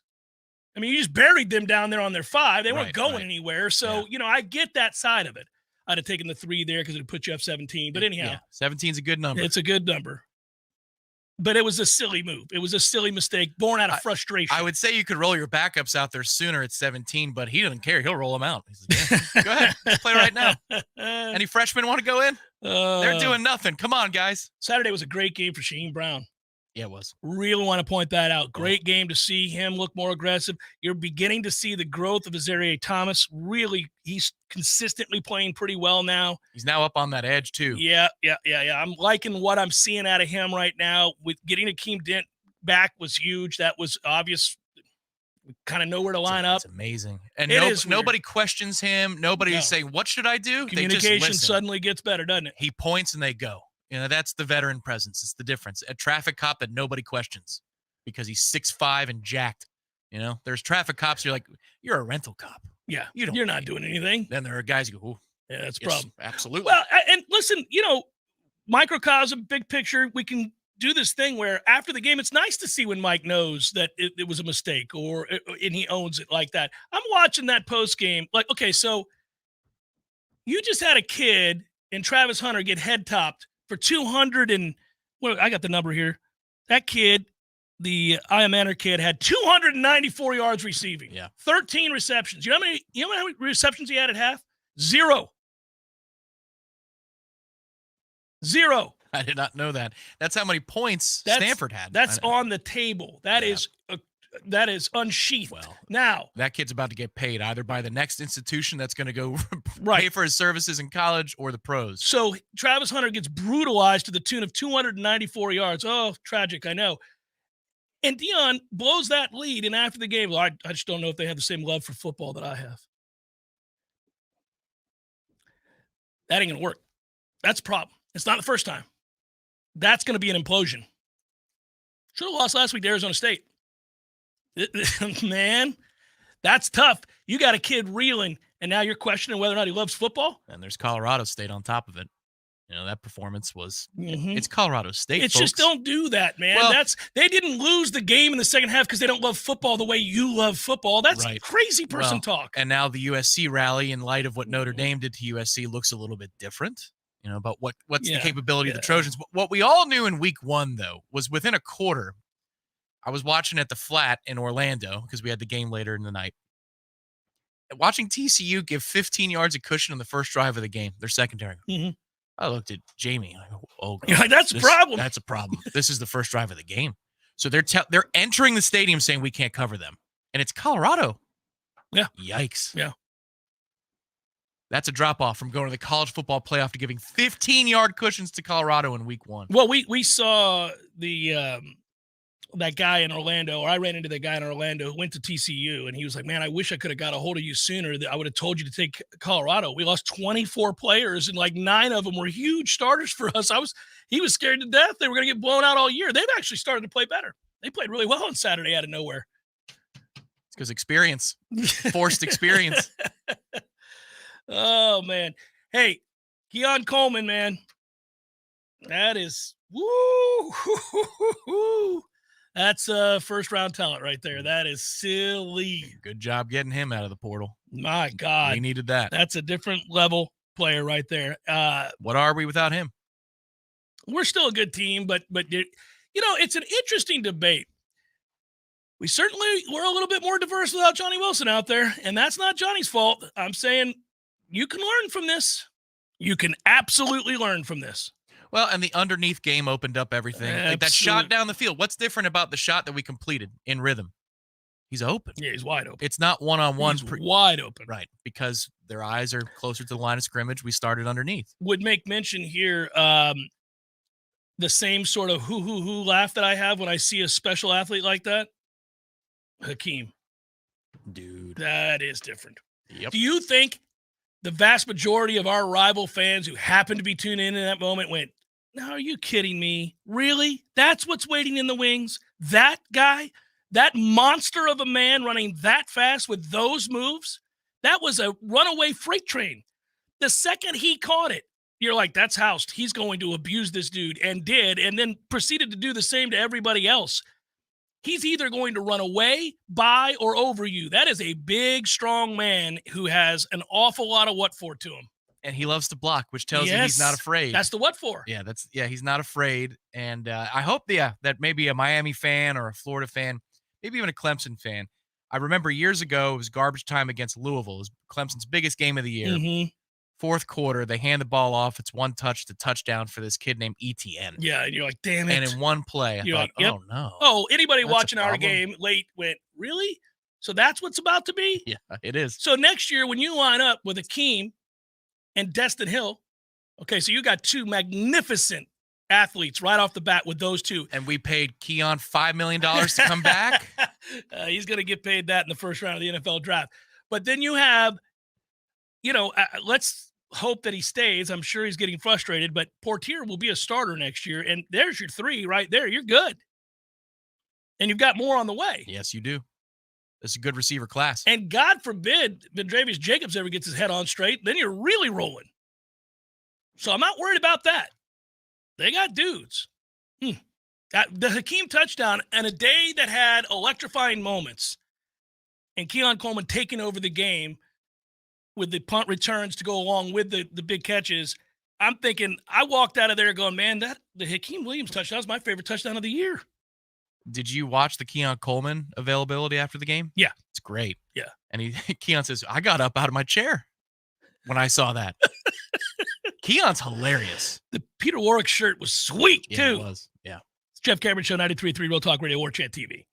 I mean, you just buried them down there on their 5. They weren't going anywhere. So, I get that side of it. I'd have taken the 3 there because it would put you up 17. But anyhow, 17 is a good number. It's a good number. But it was a silly move. It was a silly mistake born out of frustration. I would say you could roll your backups out there sooner at 17, but he doesn't care. He'll roll them out. He's like, yeah, go ahead. Let's play right now. Any freshmen want to go in? They're doing nothing. Come on, guys. Saturday was a great game for Shaheem Brown. Yeah, it was. Really want to point that out. Great game to see him look more aggressive. You're beginning to see the growth of Azareye'h Thomas. Really, he's consistently playing pretty well now. He's now up on that edge, too. Yeah. I'm liking what I'm seeing out of him right now. With getting Akeem Dent back was huge. That was obvious. We kind of know where to line up. It's amazing. And nobody questions him. Nobody's saying, what should I do? Communication suddenly gets better, doesn't it? He points and they go. You know, that's the veteran presence. It's the difference. A traffic cop that nobody questions because he's 6'5" and jacked. You know, there's traffic cops. You're like, you're a rental cop. Yeah, you're not doing anything. Then there are guys who go, oh, yeah, that's a yes, problem. Absolutely. Well, and listen, microcosm, big picture, we can do this thing where after the game, it's nice to see when Mike knows that it was a mistake and he owns it like that. I'm watching that post game. Like, okay, so you just had a kid and Travis Hunter get head topped for 200 and I got the number here. That kid, the Manor kid, had 294 yards receiving. Yeah. 13 receptions. You know how many receptions he had at half? Zero. I did not know that. That's how many points Stanford had. That's on the table. That is unsheathed. Well, now that kid's about to get paid either by the next institution that's going to go pay for his services in college or the pros. So Travis Hunter gets brutalized to the tune of 294 yards. Oh, tragic, I know. And Deion blows that lead, and after the game, I just don't know if they have the same love for football that I have. That ain't going to work. That's a problem. It's not the first time. That's going to be an implosion. Should have lost last week to Arizona State. Man, that's tough. You got a kid reeling, and now you're questioning whether or not he loves football? And there's Colorado State on top of it. You know, that performance was it's Colorado State. It's folks. Just don't do that, man. Well, they didn't lose the game in the second half because they don't love football the way you love football. That's crazy person talk. And now the USC rally, in light of what Notre Dame did to USC, looks a little bit different. You know, about what's the capability of the Trojans. What we all knew in week 1, though, was within a quarter. I was watching at the Flat in Orlando because we had the game later in the night. Watching TCU give 15 yards of cushion on the first drive of the game, their secondary. Mm-hmm. I looked at Jamie. I go, oh, God, that's a problem. That's a problem. This is the first drive of the game. So they're entering the stadium saying we can't cover them. And it's Colorado. Yeah. Yikes. Yeah. That's a drop-off from going to the college football playoff to giving 15-yard cushions to Colorado in week 1. Well, we saw that guy in Orlando, or I ran into that guy in Orlando who went to TCU, and he was like, man, I wish I could have got a hold of you sooner. I would have told you to take Colorado. We lost 24 players, and like 9 of them were huge starters for us. He was scared to death. They were going to get blown out all year. They've actually started to play better. They played really well on Saturday out of nowhere. It's because experience, forced experience. Oh, man. Hey, Keon Coleman, man. That is, woo. That's first-round talent right there. That is silly. Good job getting him out of the portal. My God. We needed that. That's a different level player right there. What are we without him? We're still a good team, but it's an interesting debate. We certainly were a little bit more diverse without Johnny Wilson out there, and that's not Johnny's fault. I'm saying you can learn from this. You can absolutely learn from this. Well, and the underneath game opened up everything. Like that shot down the field. What's different about the shot that we completed in rhythm? He's open. Yeah, he's wide open. It's not one-on-one. He's wide open. Right, because their eyes are closer to the line of scrimmage. We started underneath. Would make mention here the same sort of hoo laugh that I have when I see a special athlete like that. Hakeem. Dude. That is different. Yep. Do you think the vast majority of our rival fans who happened to be tuned in that moment went, no, are you kidding me? Really? That's what's waiting in the wings? That guy? That monster of a man running that fast with those moves? That was a runaway freight train. The second he caught it, you're like, that's housed. He's going to abuse this dude, and did, and then proceeded to do the same to everybody else. He's either going to run away, by, or over you. That is a big, strong man who has an awful lot of what for to him. And he loves to block, which tells you he's not afraid. That's the what for. Yeah, he's not afraid. And I hope, that maybe a Miami fan or a Florida fan, maybe even a Clemson fan. I remember years ago, it was garbage time against Louisville. It was Clemson's biggest game of the year. Mm-hmm. Fourth quarter, they hand the ball off. It's one touch to touchdown for this kid named ETN. Yeah, and you're like, damn it. And in one play, I thought, yep. oh, no. Oh, anybody That's watching a our problem? game late went, really? So that's what's about to be? Yeah, it is. So next year, when you line up with Akeem and Destin Hill, okay, so you got two magnificent athletes right off the bat with those two. And we paid Keon $5 million to come back. He's going to get paid that in the first round of the NFL draft. But then you have, let's hope that he stays. I'm sure he's getting frustrated, but Portier will be a starter next year. And there's your three right there. You're good. And you've got more on the way. Yes, you do. It's a good receiver class. And God forbid Vendravius Jacobs ever gets his head on straight, then you're really rolling. So I'm not worried about that. They got dudes. The Hakeem touchdown and a day that had electrifying moments and Keon Coleman taking over the game with the punt returns to go along with the big catches. I'm thinking, I walked out of there going, man, the Hakeem Williams touchdown is my favorite touchdown of the year. Did you watch the Keon Coleman availability after the game? Yeah. It's great. Yeah. And Keon says, I got up out of my chair when I saw that. Keon's hilarious. The Peter Warwick shirt was sweet, too. It was. Yeah. It's Jeff Cameron Show, 93.3 Real Talk Radio, Warchant TV.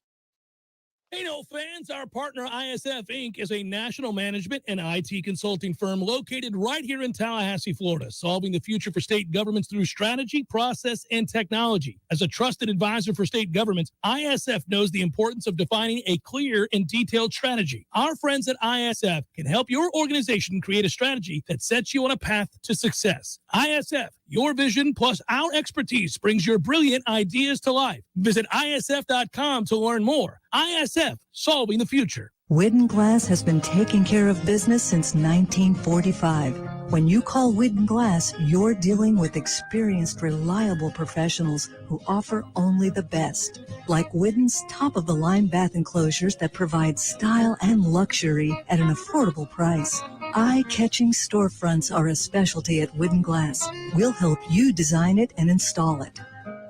Hey, no fans, our partner ISF Inc. is a national management and IT consulting firm located right here in Tallahassee, Florida, solving the future for state governments through strategy, process, and technology. As a trusted advisor for state governments, ISF knows the importance of defining a clear and detailed strategy. Our friends at ISF can help your organization create a strategy that sets you on a path to success. ISF, your vision plus our expertise brings your brilliant ideas to life. Visit ISF.com to learn more. ISF, solving the future. Widden Glass has been taking care of business since 1945. When you call Widden Glass, you're dealing with experienced, reliable professionals who offer only the best. Like Widden's top-of-the-line bath enclosures that provide style and luxury at an affordable price. Eye-catching storefronts are a specialty at Widden Glass. We'll help you design it and install it.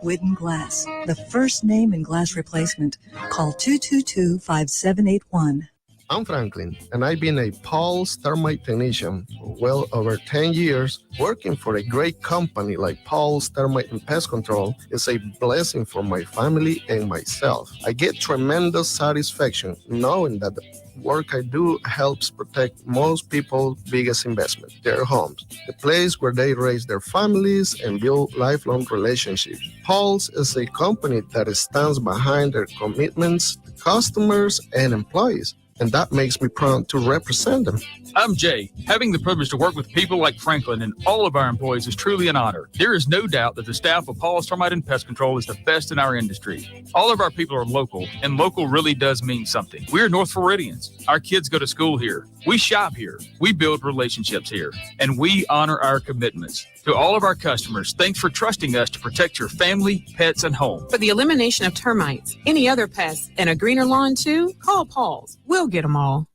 Widden Glass, the first name in glass replacement. Call 222-5781. I'm Franklin, and I've been a Paul's Termite technician for well over 10 years. Working for a great company like Paul's Termite and Pest Control is a blessing for my family and myself. I get tremendous satisfaction knowing that the work I do helps protect most people's biggest investment, their homes, the place where they raise their families and build lifelong relationships. Paul's is a company that stands behind their commitments to customers and employees, and that makes me proud to represent them. I'm Jay. Having the privilege to work with people like Franklin and all of our employees is truly an honor. There is no doubt that the staff of Paul's Termite and Pest Control is the best in our industry. All of our people are local, and local really does mean something. We're North Floridians. Our kids go to school here. We shop here. We build relationships here, and we honor our commitments. To all of our customers, thanks for trusting us to protect your family, pets, and home. For the elimination of termites, any other pests, and a greener lawn too, call Paul's. We'll get them all.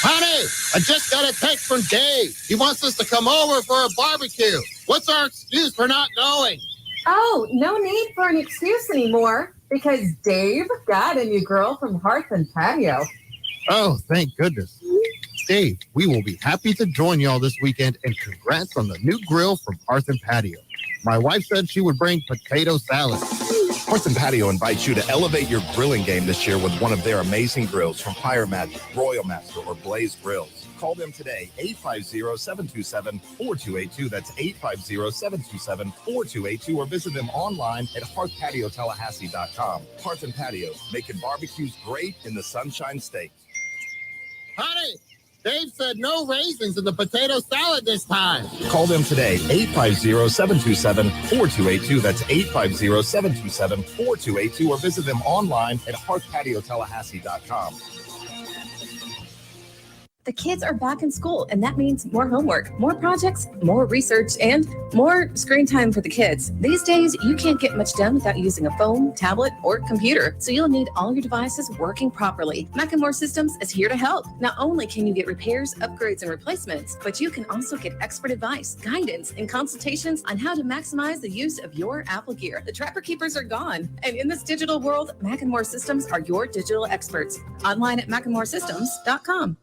Honey, I just got a text from Dave. He wants us to come over for a barbecue. What's our excuse for not going? Oh, no need for an excuse anymore because Dave got a new girl from Hearth and Patio. Oh, thank goodness. Dave, we will be happy to join y'all this weekend, and congrats on the new grill from Hearth and Patio. My wife said she would bring potato salad. Hearth and Patio invites you to elevate your grilling game this year with one of their amazing grills from Fire Magic, Royal Master, or Blaze Grills. Call them today, 850-727-4282. That's 850-727-4282, or visit them online at hearthpatiotallahassee.com. Hearth and Patio, making barbecues great in the Sunshine State. Honey, Dave said no raisins in the potato salad this time. Call them today, 850-727-4282. That's 850-727-4282, or visit them online at hearthpatiotallahassee.com. The kids are back in school, and that means more homework, more projects, more research, and more screen time for the kids. These days, you can't get much done without using a phone, tablet, or computer, so you'll need all your devices working properly. Macklemore Systems is here to help. Not only can you get repairs, upgrades, and replacements, but you can also get expert advice, guidance, and consultations on how to maximize the use of your Apple gear. The Trapper Keepers are gone, and in this digital world, Macklemore Systems are your digital experts. Online at MacklemoreSystems.com.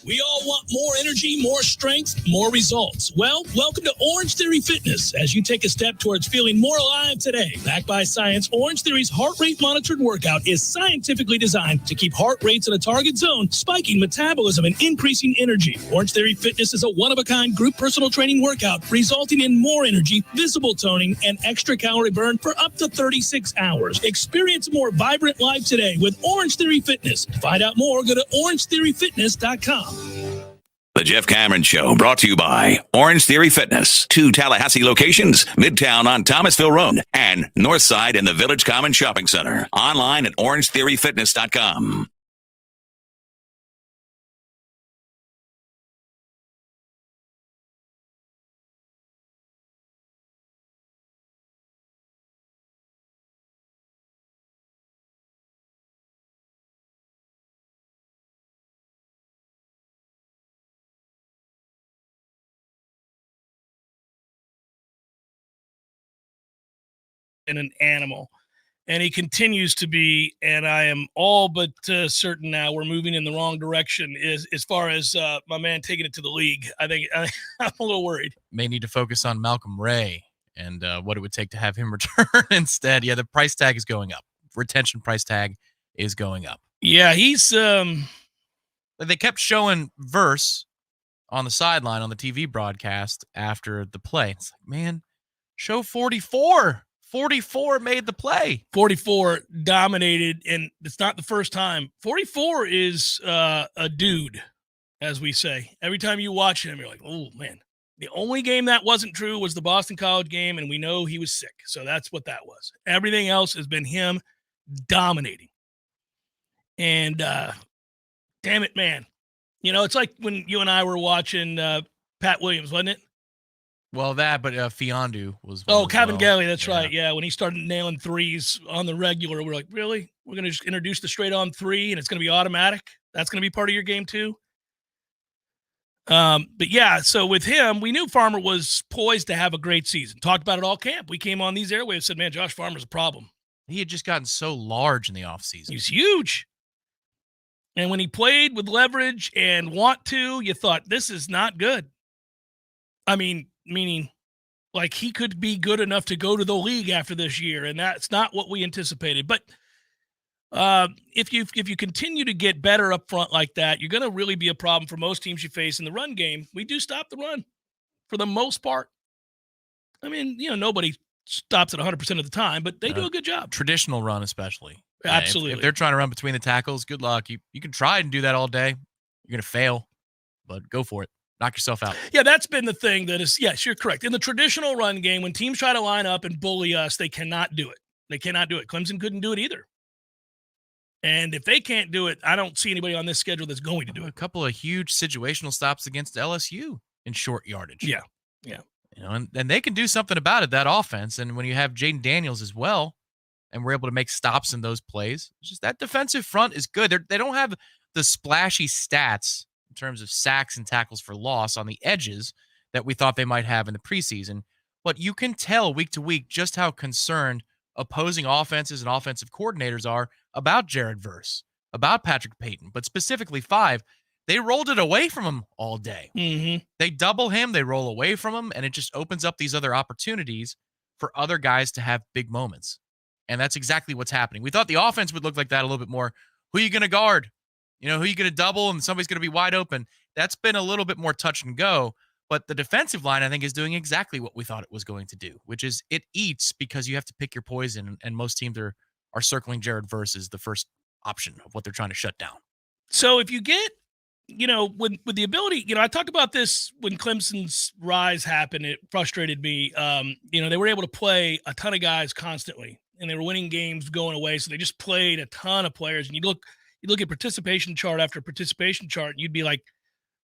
We all want more energy, more strength, more results. Well, welcome to Orange Theory Fitness as you take a step towards feeling more alive today. Backed by science, Orange Theory's heart rate monitored workout is scientifically designed to keep heart rates in a target zone, spiking metabolism and increasing energy. Orange Theory Fitness is a one-of-a-kind group personal training workout resulting in more energy, visible toning, and extra calorie burn for up to 36 hours. Experience a more vibrant life today with Orange Theory Fitness. To find out more, go to orangetheoryfitness.com. The Jeff Cameron Show, brought to you by Orange Theory Fitness. 2 Tallahassee locations, Midtown on Thomasville Road and Northside in the Village Common Shopping Center. Online at orangetheoryfitness.com. And an animal, and he continues to be, and I am all but certain now we're moving in the wrong direction as far as my man taking it to the league. I'm a little worried. May need to focus on Malcolm Ray and what it would take to have him return instead. Yeah, the price tag is going up. Retention price tag is going up. Yeah, he's they kept showing Verse on the sideline on the TV broadcast after the play. It's like, man, show 44. 44 made the play. 44 dominated, and it's not the first time. 44 is a dude, as we say. Every time you watch him, you're like, oh, man. The only game that wasn't true was the Boston College game, and we know he was sick. So that's what that was. Everything else has been him dominating. And damn it, man. You know, it's like when you and I were watching Pat Williams, wasn't it? Well, that, but Fiondu was. Kevin Gelly, that's right. Yeah, when he started nailing threes on the regular, we're like, really? We're going to just introduce the straight-on three, and it's going to be automatic? That's going to be part of your game, too? But, yeah, so with him, we knew Farmer was poised to have a great season. Talked about it all camp. We came on these airwaves and said, man, Josh Farmer's a problem. He had just gotten so large in the offseason. He's huge. And when he played with leverage and want to, you thought, this is not good. I mean, meaning like he could be good enough to go to the league after this year, and that's not what we anticipated. But if you continue to get better up front like that, you're going to really be a problem for most teams you face in the run game. We do stop the run for the most part. I mean, you know, nobody stops it 100% of the time, but they do a good job. Traditional run especially. Absolutely. If they're trying to run between the tackles, good luck. You can try and do that all day. You're going to fail, but go for it. Knock yourself out. Yeah, that's been the thing that is, yes, you're correct. In the traditional run game, when teams try to line up and bully us, they cannot do it. They cannot do it. Clemson couldn't do it either. And if they can't do it, I don't see anybody on this schedule that's going to do it. A couple of huge situational stops against LSU in short yardage. Yeah. You know, and they can do something about it, that offense. And when you have Jaden Daniels as well, and we're able to make stops in those plays, it's just that defensive front is good. They don't have the splashy stats in terms of sacks and tackles for loss on the edges that we thought they might have in the preseason. But you can tell week to week just how concerned opposing offenses and offensive coordinators are about Jared Verse, about Patrick Payton, but specifically 5. They rolled it away from him all day. Mm-hmm. They double him, they roll away from him, and it just opens up these other opportunities for other guys to have big moments. And that's exactly what's happening. We thought the offense would look like that a little bit more. Who are you going to guard? You know, who are you going to double and somebody's going to be wide open? That's been a little bit more touch and go. But the defensive line, I think, is doing exactly what we thought it was going to do, which is it eats because you have to pick your poison. And most teams are circling Jared Verse as the first option of what they're trying to shut down. So if you get, you know, with the ability, you know, I talked about this when Clemson's rise happened. It frustrated me. You know, they were able to play a ton of guys constantly, and they were winning games going away. So they just played a ton of players. And you look at participation chart after participation chart, and you'd be like,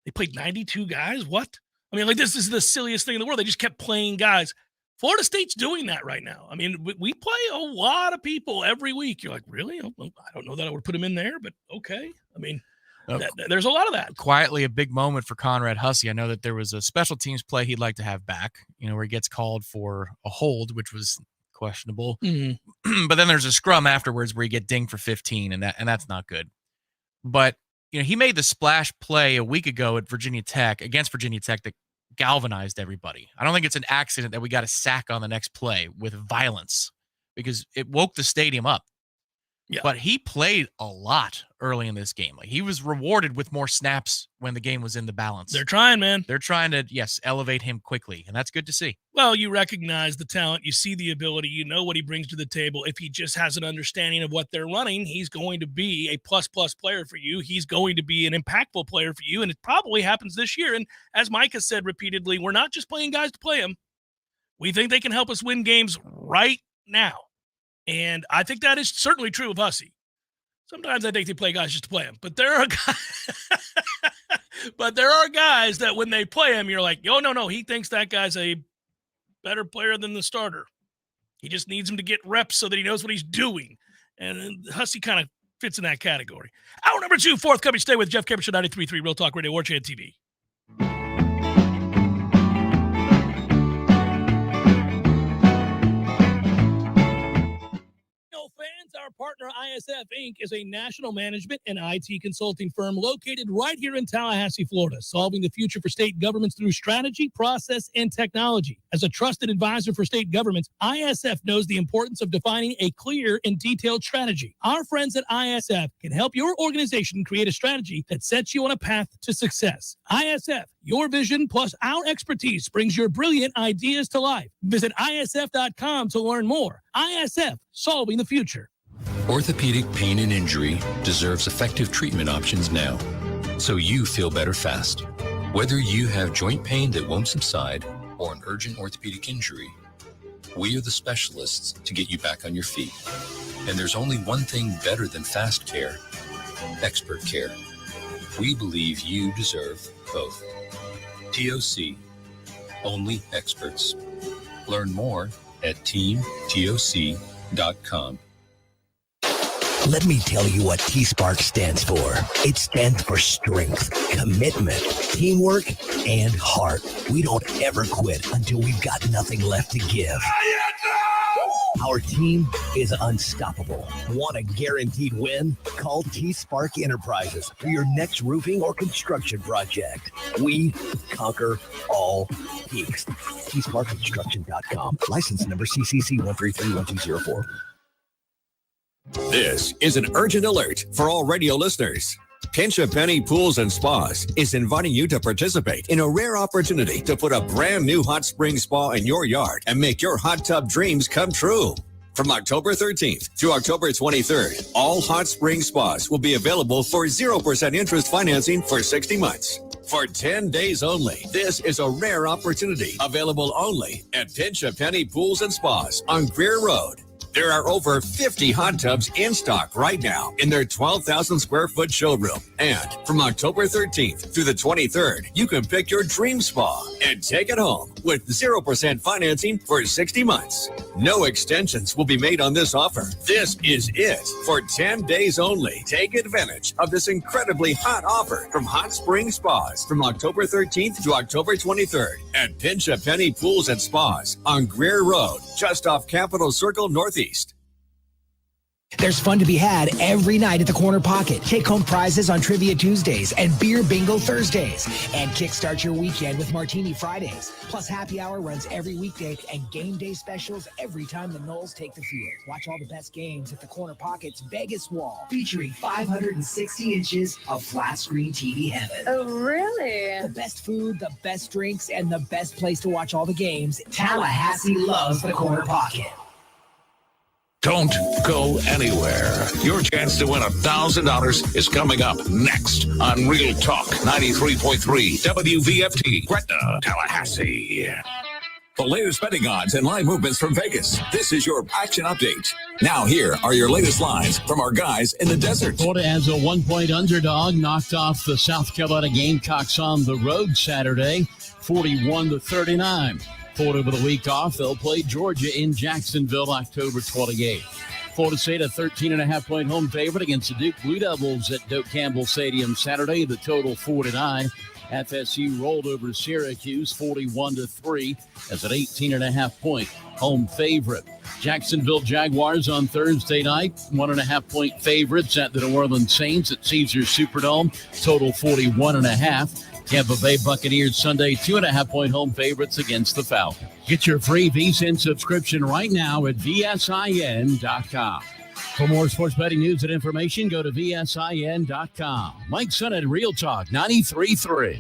They played 92 guys. What? I mean, like, this is the silliest thing in the world. They just kept playing guys. Florida State's doing that right now. I mean, we play a lot of people every week. You're like, really? I don't know that I would put them in there, but okay. I mean, there's a lot of that. Quietly a big moment for Conrad Hussey. I know that there was a special teams play he'd like to have back, where he gets called for a hold, which was questionable. Mm-hmm. But then there's a scrum afterwards where you get dinged for 15, and that's not good. But, he made the splash play a week ago against Virginia Tech that galvanized everybody. I don't think it's an accident that we got a sack on the next play with violence because it woke the stadium up. Yeah. But he played a lot early in this game. Like, he was rewarded with more snaps when the game was in the balance. They're trying, man. They're trying to, elevate him quickly, and that's good to see. Well, you recognize the talent. You see the ability. You know what he brings to the table. If he just has an understanding of what they're running, he's going to be a plus-plus player for you. He's going to be an impactful player for you, and it probably happens this year. And as Mike has said repeatedly, we're not just playing guys to play them. We think they can help us win games right now. And I think that is certainly true of Hussey. Sometimes I think they play guys just to play them. But there are guys, that when they play him, you're like, oh, no, he thinks that guy's a better player than the starter. He just needs him to get reps so that he knows what he's doing. And Hussey kind of fits in that category. Hour number 2, forthcoming. Stay with Jeff Cameron Show, 93.3 Real Talk Radio, Warchant TV. Fans, our partner ISF Inc. is a national management and IT consulting firm located right here in Tallahassee, Florida, solving the future for state governments through strategy, process, and technology. As a trusted advisor for state governments, ISF knows the importance of defining a clear and detailed strategy. Our friends at ISF can help your organization create a strategy that sets you on a path to success. ISF, your vision plus our expertise brings your brilliant ideas to life. Visit ISF.com to learn more. ISF, solving the future. Orthopedic pain and injury deserves effective treatment options now, so you feel better fast. Whether you have joint pain that won't subside or an urgent orthopedic injury, we are the specialists to get you back on your feet. And there's only one thing better than fast care: expert care. We believe you deserve both. TOC, only experts. Learn more at teamtoc.com. Let me tell you what T-Spark stands for. It stands for strength, commitment, teamwork, and heart. We don't ever quit until we've got nothing left to give. Our team is unstoppable. Want a guaranteed win? Call T-Spark Enterprises for your next roofing or construction project. We conquer all peaks. TSparkConstruction.com. License number CCC 1331204. This is an urgent alert for all radio listeners. Pinch a Penny Pools and Spas is inviting you to participate in a rare opportunity to put a brand new hot spring spa in your yard and make your hot tub dreams come true. From October 13th to October 23rd, all hot spring spas will be available for 0% interest financing for 60 months. For 10 days only, this is a rare opportunity available only at Pinch a Penny Pools and Spas on Greer Road. There are over 50 hot tubs in stock right now in their 12,000 square foot showroom. And from October 13th through the 23rd, you can pick your dream spa and take it home with 0% financing for 60 months. No extensions will be made on this offer. This is it for 10 days only. Take advantage of this incredibly hot offer from Hot Spring Spas from October 13th to October 23rd at Pinch a Penny Pools and Spas on Greer Road, just off Capitol Circle Northeast. There's fun to be had every night at the Corner Pocket. Take home prizes on Trivia Tuesdays and Beer Bingo Thursdays. And kickstart your weekend with Martini Fridays. Plus happy hour runs every weekday and game day specials every time the Noles take the field. Watch all the best games at the Corner Pocket's Vegas Wall, featuring 560 inches of flat screen TV heaven. Oh, really? The best food, the best drinks, and the best place to watch all the games. Tallahassee loves the Corner Pocket. Don't go anywhere. Your chance to win $1,000 is coming up next on Real Talk 93.3 WVFT, Gretna, Tallahassee. The latest betting odds and line movements from Vegas. This is your action update. Now here are your latest lines from our guys in the desert. Florida as a 1-point underdog knocked off the South Carolina Gamecocks on the road Saturday, 41-39. Florida with a week off. They'll play Georgia in Jacksonville October 28th. Florida State a 13.5-point home favorite against the Duke Blue Devils at Doak Campbell Stadium Saturday. The total 4-9. FSU rolled over Syracuse 41-3 as an 18.5-point home favorite. Jacksonville Jaguars on Thursday night, 1.5-point favorites at the New Orleans Saints at Caesars Superdome, total 41.5. Tampa Bay Buccaneers Sunday, 2.5-point home favorites against the Falcons. Get your free VSiN subscription right now at VSIN.com. For more sports betting news and information, go to VSIN.com. Mike Son at Real Talk 93.3.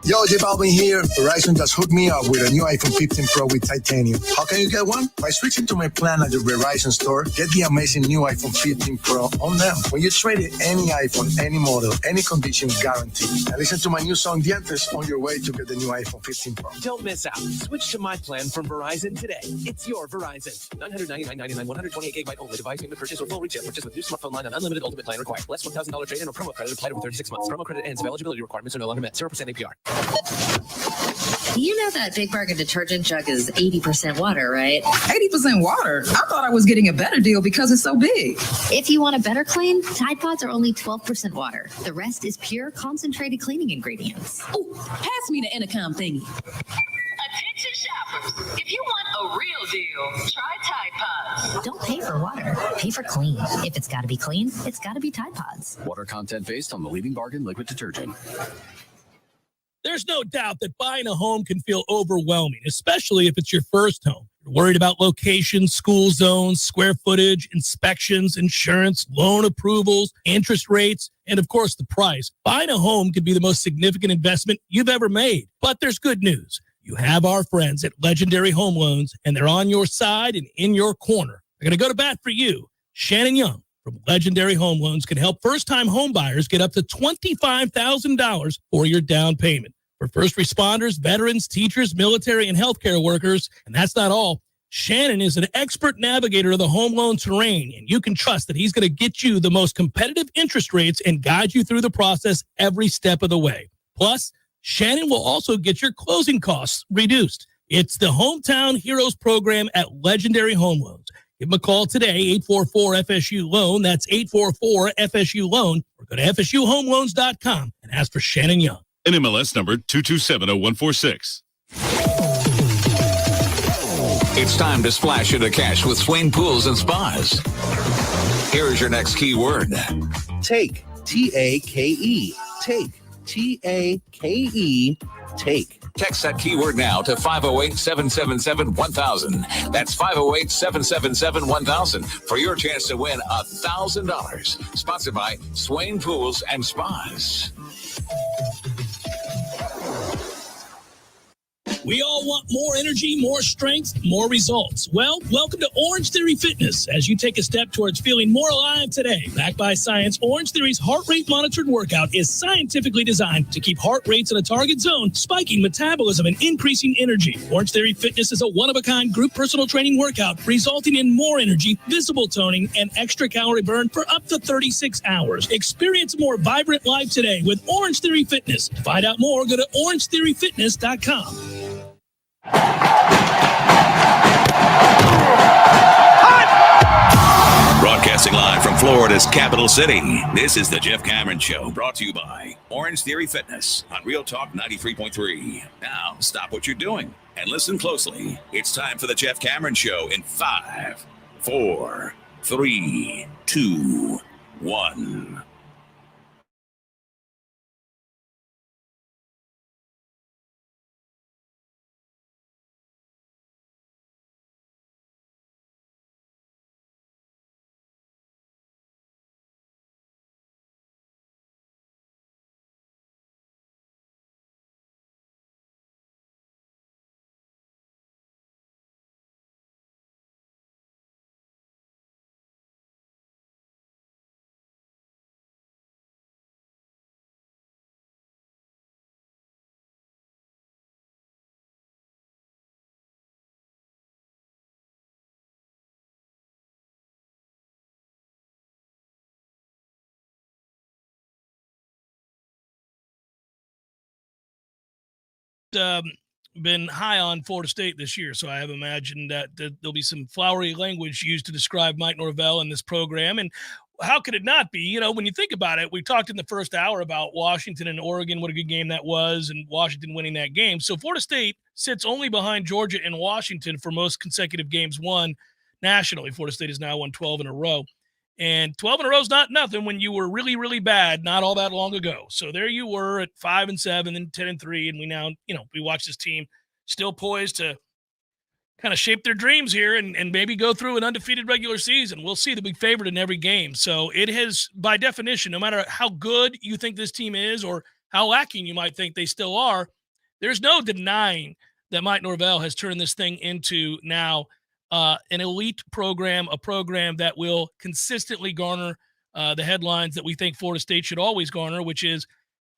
Yo, J Balvin here. Verizon just hooked me up with a new iPhone 15 Pro with titanium. How can you get one? By switching to my plan at the Verizon store, get the amazing new iPhone 15 Pro on them. When you trade in any iPhone, any model, any condition, guaranteed. And listen to my new song, Dientes, on your way to get the new iPhone 15 Pro. Don't miss out. Switch to my plan from Verizon today. It's your Verizon. $999.99, 128 gigabyte only. Device payment purchase or full retail purchase with new smartphone line and unlimited ultimate plan required. Less $1,000 trade-in or promo credit applied over 36 months. Promo credit ends if eligibility requirements are no longer met. 0% APR. You know that Big Bargain detergent jug is 80% water, right? 80% water? I thought I was getting a better deal because it's so big. If you want a better clean, Tide Pods are only 12% water. The rest is pure concentrated cleaning ingredients. Oh, pass me the intercom thingy. Attention shoppers, if you want a real deal, try Tide Pods. Don't pay for water, pay for clean. If it's got to be clean, it's got to be Tide Pods. Water content based on the leading bargain liquid detergent. There's no doubt that buying a home can feel overwhelming, especially if it's your first home. You're worried about location, school zones, square footage, inspections, insurance, loan approvals, interest rates, and of course, the price. Buying a home could be the most significant investment you've ever made. But there's good news. You have our friends at Legendary Home Loans, and they're on your side and in your corner. They're going to go to bat for you. Shannon Young from Legendary Home Loans can help first-time home buyers get up to $25,000 for your down payment. For first responders, veterans, teachers, military, and healthcare workers. And that's not all. Shannon is an expert navigator of the home loan terrain, and you can trust that he's going to get you the most competitive interest rates and guide you through the process every step of the way. Plus, Shannon will also get your closing costs reduced. It's the Hometown Heroes program at Legendary Home Loans. Give them a call today, 844-FSU-LOAN. That's 844-FSU-LOAN. Or go to FSUHomeLoans.com and ask for Shannon Young. NMLS number 2270-146. It's time to splash into cash with Swain Pools and Spas. Here's your next keyword. Take. T-A-K-E. Take. T-A-K-E. Take. Text that keyword now to 508-777-1000. That's 508-777-1000 for your chance to win $1,000. Sponsored by Swain Pools and Spas. We all want more energy, more strength, more results. Well, welcome to Orange Theory Fitness as you take a step towards feeling more alive today. Backed by science, Orange Theory's heart rate monitored workout is scientifically designed to keep heart rates in a target zone, spiking metabolism and increasing energy. Orange Theory Fitness is a one-of-a-kind group personal training workout resulting in more energy, visible toning, and extra calorie burn for up to 36 hours. Experience a more vibrant life today with Orange Theory Fitness. To find out more, go to orangetheoryfitness.com. Broadcasting live from Florida's capital city, this is the Jeff Cameron Show, brought to you by Orange Theory Fitness on Real Talk 93.3. Now, stop what you're doing and listen closely. It's time for the Jeff Cameron Show in 5, 4, 3, 2, 1. been high on Florida State this year, so I have imagined that there'll be some flowery language used to describe Mike Norvell and this program. And how could it not be? You know, when you think about it, we talked in the first hour about Washington and Oregon, what a good game that was, and Washington winning that game. So Florida State sits only behind Georgia and Washington for most consecutive games won nationally. Florida State has now won 12 in a row. And 12 in a row is not nothing when you were really, really bad not all that long ago. So there you were at 5-7 and 10-3, and we now, we watch this team still poised to kind of shape their dreams here and maybe go through an undefeated regular season. We'll see. They'll be favored in every game. So it has, by definition, no matter how good you think this team is or how lacking you might think they still are, there's no denying that Mike Norvell has turned this thing into now an elite program, a program that will consistently garner the headlines that we think Florida State should always garner, which is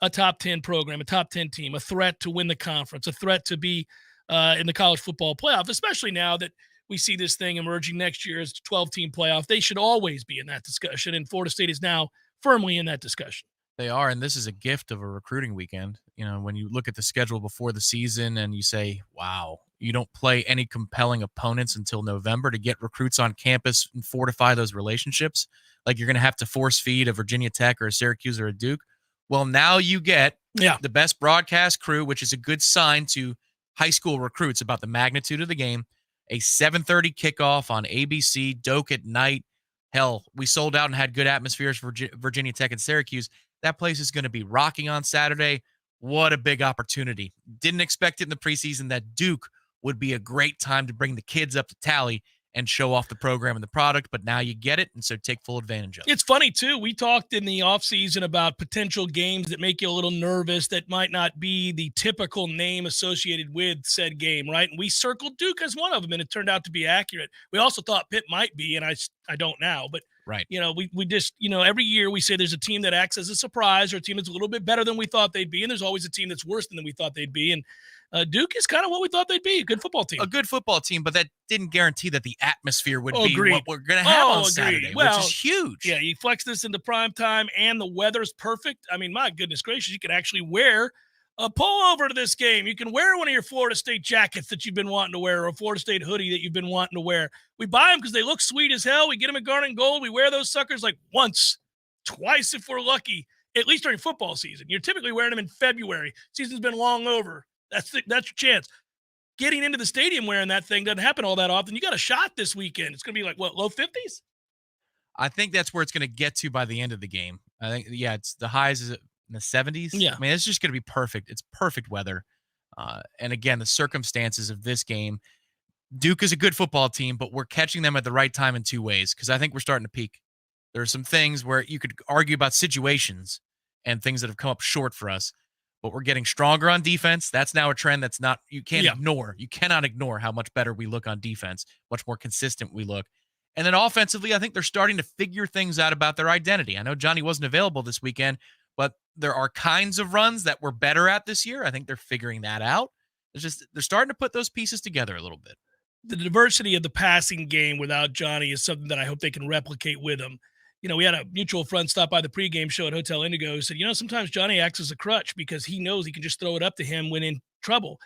a top 10 program, a top 10 team, a threat to win the conference, a threat to be in the college football playoff, especially now that we see this thing emerging next year as a 12-team playoff. They should always be in that discussion, and Florida State is now firmly in that discussion. They are, and this is a gift of a recruiting weekend. When you look at the schedule before the season and you say, wow, you don't play any compelling opponents until November to get recruits on campus and fortify those relationships. Like you're going to have to force feed a Virginia Tech or a Syracuse or a Duke. Well, now you get the best broadcast crew, which is a good sign to high school recruits about the magnitude of the game. A 7:30 kickoff on ABC, Doak at night. Hell, we sold out and had good atmospheres for Virginia Tech and Syracuse. That place is going to be rocking on Saturday. What a big opportunity. Didn't expect it in the preseason that Duke would be a great time to bring the kids up to Tally and show off the program and the product, but now you get it, and so take full advantage of it. It's funny, too. We talked in the offseason about potential games that make you a little nervous that might not be the typical name associated with said game, right? And we circled Duke as one of them, and it turned out to be accurate. We also thought Pitt might be, and I don't now, but right. We just, every year we say there's a team that acts as a surprise or a team that's a little bit better than we thought they'd be, and there's always a team that's worse than we thought they'd be, and Duke is kind of what we thought they'd be, a good football team. A good football team, but that didn't guarantee that the atmosphere would be what we're going to have on Saturday, which is huge. Yeah, you flex this into prime time, and the weather's perfect. I mean, my goodness gracious, you can actually wear a pullover to this game. You can wear one of your Florida State jackets that you've been wanting to wear or a Florida State hoodie that you've been wanting to wear. We buy them because they look sweet as hell. We get them in garnet and gold. We wear those suckers like once, twice if we're lucky, at least during football season. You're typically wearing them in February. Season's been long over. That's your chance. Getting into the stadium wearing that thing doesn't happen all that often. You got a shot this weekend. It's going to be like, what, low 50s? I think that's where it's going to get to by the end of the game. I think, it's the highs is in the 70s. Yeah. I mean, it's just going to be perfect. It's perfect weather. And again, the circumstances of this game, Duke is a good football team, but we're catching them at the right time in two ways because I think we're starting to peak. There are some things where you could argue about situations and things that have come up short for us, but we're getting stronger on defense. That's now a trend that's not, you can't ignore. You cannot ignore how much better we look on defense, much more consistent we look. And then offensively, I think they're starting to figure things out about their identity. I know Johnny wasn't available this weekend, but there are kinds of runs that we're better at this year. I think they're figuring that out. They're starting to put those pieces together a little bit. The diversity of the passing game without Johnny is something that I hope they can replicate with him. We had a mutual friend stop by the pregame show at Hotel Indigo who said, sometimes Johnny acts as a crutch because he knows he can just throw it up to him when in trouble.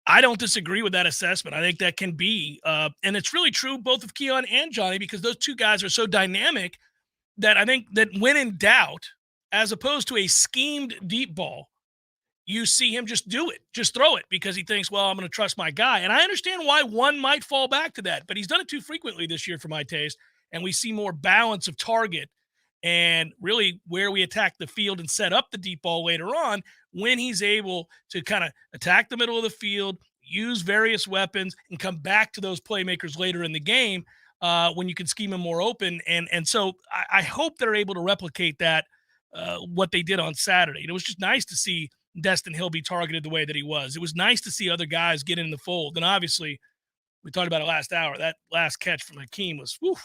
I don't disagree with that assessment. I think that can be, and it's really true both of Keon and Johnny because those two guys are so dynamic that I think that when in doubt, as opposed to a schemed deep ball, you see him just do it, just throw it because he thinks, well, I'm going to trust my guy. And I understand why one might fall back to that, but he's done it too frequently this year for my taste. And we see more balance of target and really where we attack the field and set up the deep ball later on when he's able to kind of attack the middle of the field, use various weapons, and come back to those playmakers later in the game when you can scheme him more open. And so I hope they're able to replicate that, what they did on Saturday. It was just nice to see Destin Hill be targeted the way that he was. It was nice to see other guys get in the fold. And obviously, we talked about it last hour. That last catch from Hakeem was, whew.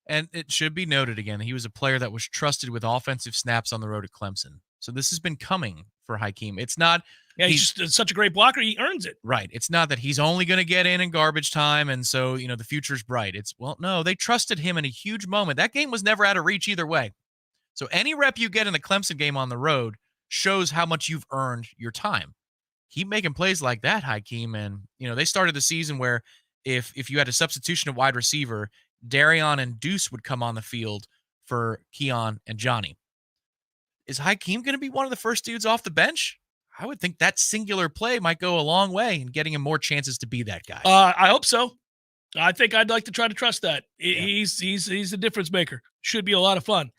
And it should be noted again, he was a player that was trusted with offensive snaps on the road at Clemson. So this has been coming for Hakeem. It's not. Yeah, he's just such a great blocker. He earns it. Right. It's not that he's only going to get in garbage time. And so, the future's bright. No, they trusted him in a huge moment. That game was never out of reach either way. So any rep you get in the Clemson game on the road shows how much you've earned your time. keep making plays like that, Hakeem. And, they started the season where if you had a substitution of wide receiver, Darion and Deuce would come on the field for Keon and Johnny. Is Hakeem going to be one of the first dudes off the bench? I would think that singular play might go a long way in getting him more chances to be that guy. I hope so. I think I'd like to try to trust that. Yeah. He's a difference maker. Should be a lot of fun.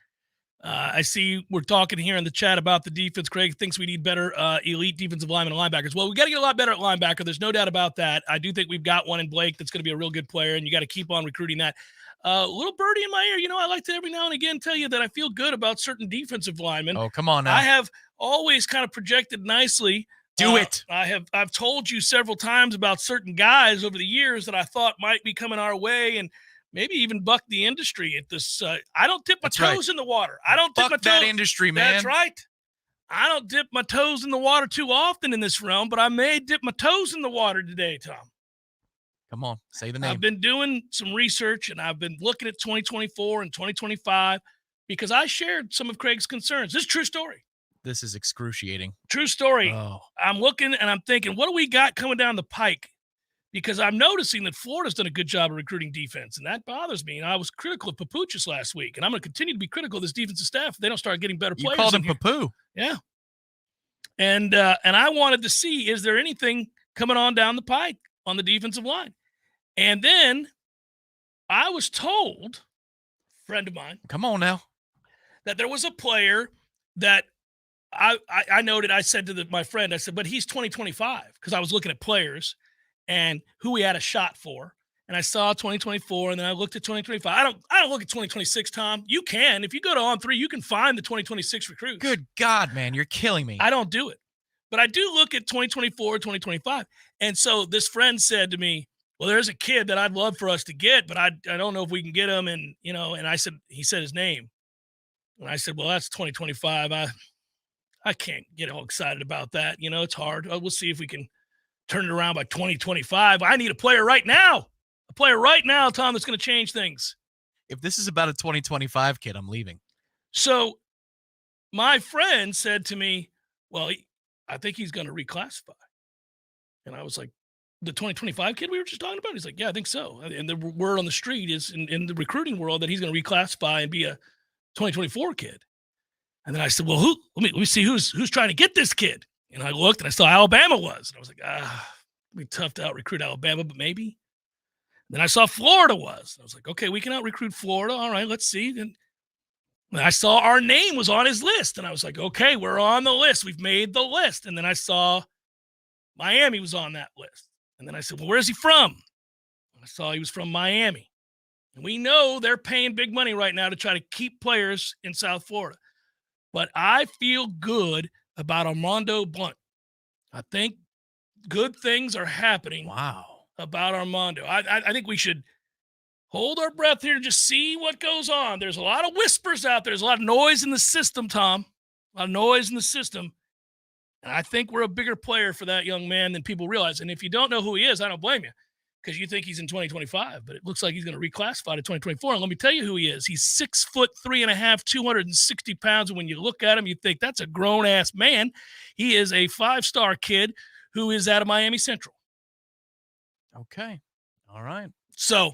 I see we're talking here in the chat about the defense. Craig thinks we need better elite defensive linemen and linebackers. Well, we got to get a lot better at linebacker. There's no doubt about that. I do think we've got one in Blake that's going to be a real good player, and you got to keep on recruiting that. Little birdie in my ear, I like to every now and again tell you that I feel good about certain defensive linemen. Oh, come on now. I have always kind of projected nicely. Do it. I've told you several times about certain guys over the years that I thought might be coming our way and maybe even buck the industry at this. I don't dip my toes in the water. I don't dip my toes. That industry, man. That's right. I don't dip my toes in the water too often in this realm, but I may dip my toes in the water today, Tom. Come on, say the name. I've been doing some research, and I've been looking at 2024 and 2025 because I shared some of Craig's concerns. This is a true story. This is excruciating. True story. Oh. I'm looking, and I'm thinking, what do we got coming down the pike? Because I'm noticing that Florida's done a good job of recruiting defense, and that bothers me. And I was critical of Papuchis last week, and I'm going to continue to be critical of this defensive staff if they don't start getting better players. You called him Papu. Yeah. And I wanted to see, is there anything coming on down the pike on the defensive line? And then I was told, a friend of mine. Come on now. That there was a player that I noted. I said to my friend, I said, but he's 2025, because I was looking at players and who we had a shot for. And I saw 2024, and then I looked at 2025. I don't look at 2026, Tom. You can. If you go to On3, you can find the 2026 recruits. Good God, man. You're killing me. I don't do it. But I do look at 2024, 2025. And so this friend said to me, well, there's a kid that I'd love for us to get, but I don't know if we can get him. And, and I said, he said his name. And I said, well, that's 2025. I can't get all excited about that. It's hard. We'll see if we can turn it around by 2025. I need a player right now. A player right now, Tom, that's going to change things. If this is about a 2025 kid, I'm leaving. So my friend said to me, well, I think he's going to reclassify. And I was like, the 2025 kid we were just talking about? He's like, yeah, I think so. And the word on the street is in the recruiting world that he's going to reclassify and be a 2024 kid. And then I said, well, let me see who's trying to get this kid. And I looked and I saw Alabama was. And I was like, it'd be tough to out-recruit Alabama, but maybe. Then I saw Florida was. I was like, okay, we can out-recruit Florida. All right, let's see. And I saw our name was on his list. And I was like, okay, we're on the list. We've made the list. And then I saw Miami was on that list. And then I said, well, where's he from? I saw he was from Miami. And we know they're paying big money right now to try to keep players in South Florida. But I feel good about Armando Blunt. I think good things are happening. Wow. About Armando. I think we should hold our breath here and just see what goes on. There's a lot of whispers out there. There's a lot of noise in the system, Tom. A lot of noise in the system. And I think we're a bigger player for that young man than people realize. And if you don't know who he is, I don't blame you, because you think he's in 2025, but it looks like he's going to reclassify to 2024. And let me tell you who he is. He's 6'3.5", 260 pounds. And when you look at him, you think that's a grown-ass man. He is a 5-star kid who is out of Miami Central. Okay. All right. So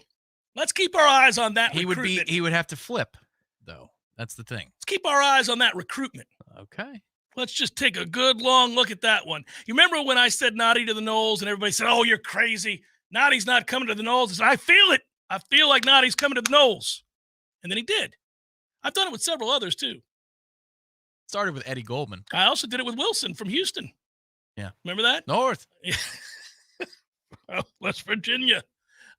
let's keep our eyes on that recruitment. He would have to flip, though. That's the thing. Let's keep our eyes on that recruitment. Okay. Let's just take a good long look at that one. You remember when I said Noddy to the Noles and everybody said, oh, you're crazy. Noddy's not coming to the Noles. I said, I feel it. I feel like Noddy's coming to the Noles. And then he did. I've done it with several others, too. Started with Eddie Goldman. I also did it with Wilson from Houston. Yeah. Remember that? North. West Virginia.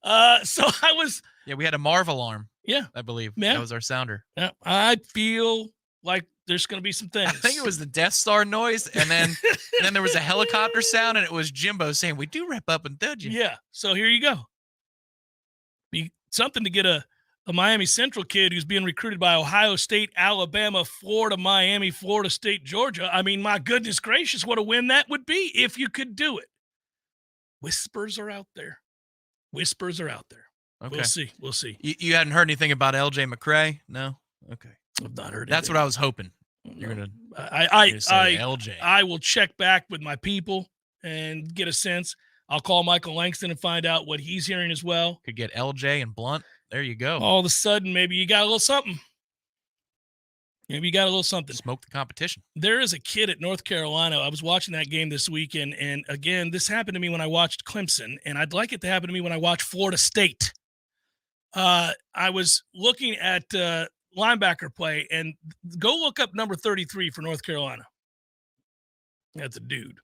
So I was. Yeah, we had a Marv alarm. Yeah. I believe. Yeah. That was our sounder. Yeah. I feel like there's going to be some things. I think it was the Death Star noise, and then there was a helicopter sound, and it was Jimbo saying, we do wrap up and dud you. Yeah. So here you go. Be something to get a Miami Central kid who's being recruited by Ohio State, Alabama, Florida, Miami, Florida State, Georgia. I mean, my goodness gracious, what a win that would be if you could do it. Whispers are out there. Whispers are out there. Okay. We'll see. We'll see. You hadn't heard anything about LJ McCray? No? Okay. I've not heard That's anything. what I was hoping. You're No. going to I say LJ. I will check back with my people and get a sense. I'll call Michael Langston and find out what he's hearing as well. Could get LJ and Blunt. There you go. All of a sudden, maybe you got a little something. Maybe you got a little something. Smoke the competition. There is a kid at North Carolina. I was watching that game this weekend, and again, this happened to me when I watched Clemson, and I'd like it to happen to me when I watch Florida State. I was looking at linebacker play, and go look up number 33 for North Carolina. That's a dude.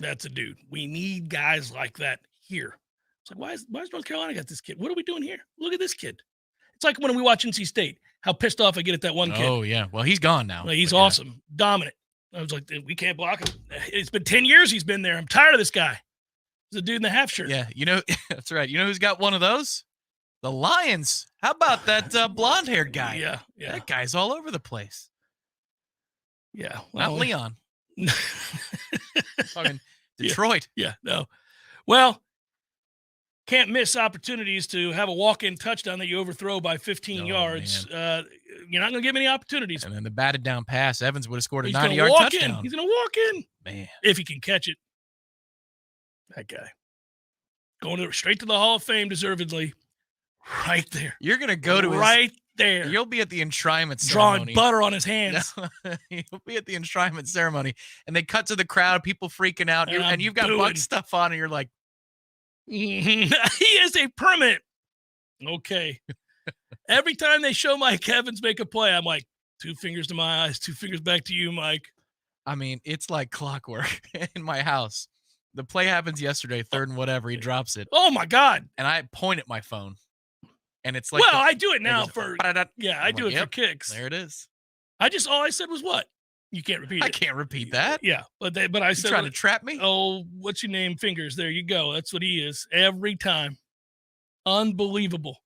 That's a dude. We need guys like that here. It's like, why is North Carolina got this kid? What are we doing here? Look at this kid. It's like when we watch NC State, how pissed off I get at that one kid. Oh, yeah. Well, he's gone now. Well, he's awesome. Dominant. I was like, we can't block him. It's been 10 years he's been there. I'm tired of this guy. He's a dude in the half shirt. Yeah, that's right. You know who's got one of those? The Lions. How about that blonde-haired guy? Yeah. That guy's all over the place. Yeah. Not Leon. Fucking Detroit. Yeah, no. Well, can't miss opportunities to have a walk-in touchdown that you overthrow by 15 yards. You're not going to give any opportunities. And then the batted down pass, Evans would have scored a He's 90-yard gonna touchdown. He's going to walk in. Man. If he can catch it. That guy. Going straight to the Hall of Fame, deservedly. Right there. You're going to go to right there. You'll be at the enshrinement ceremony. Drawing butter on his hands. You'll be at the enshrinement ceremony, and they cut to the crowd, people freaking out, and you've got bug stuff on, and you're like, he is a permit. Okay. Every time they show Mike Evans make a play, I'm like, 2 fingers to my eyes, 2 fingers back to you, Mike. I mean, it's like clockwork in my house. The play happens yesterday, 3rd and whatever. He drops it. Oh, my God. And I point at my phone. And it's like, I do it now for, I I'm do like, it for kicks. There it is. All I said was what? You can't repeat it. I can't repeat that. Yeah. But I said, trying to trap me? Oh, what's your name? Fingers. There you go. That's what he is every time. Unbelievable.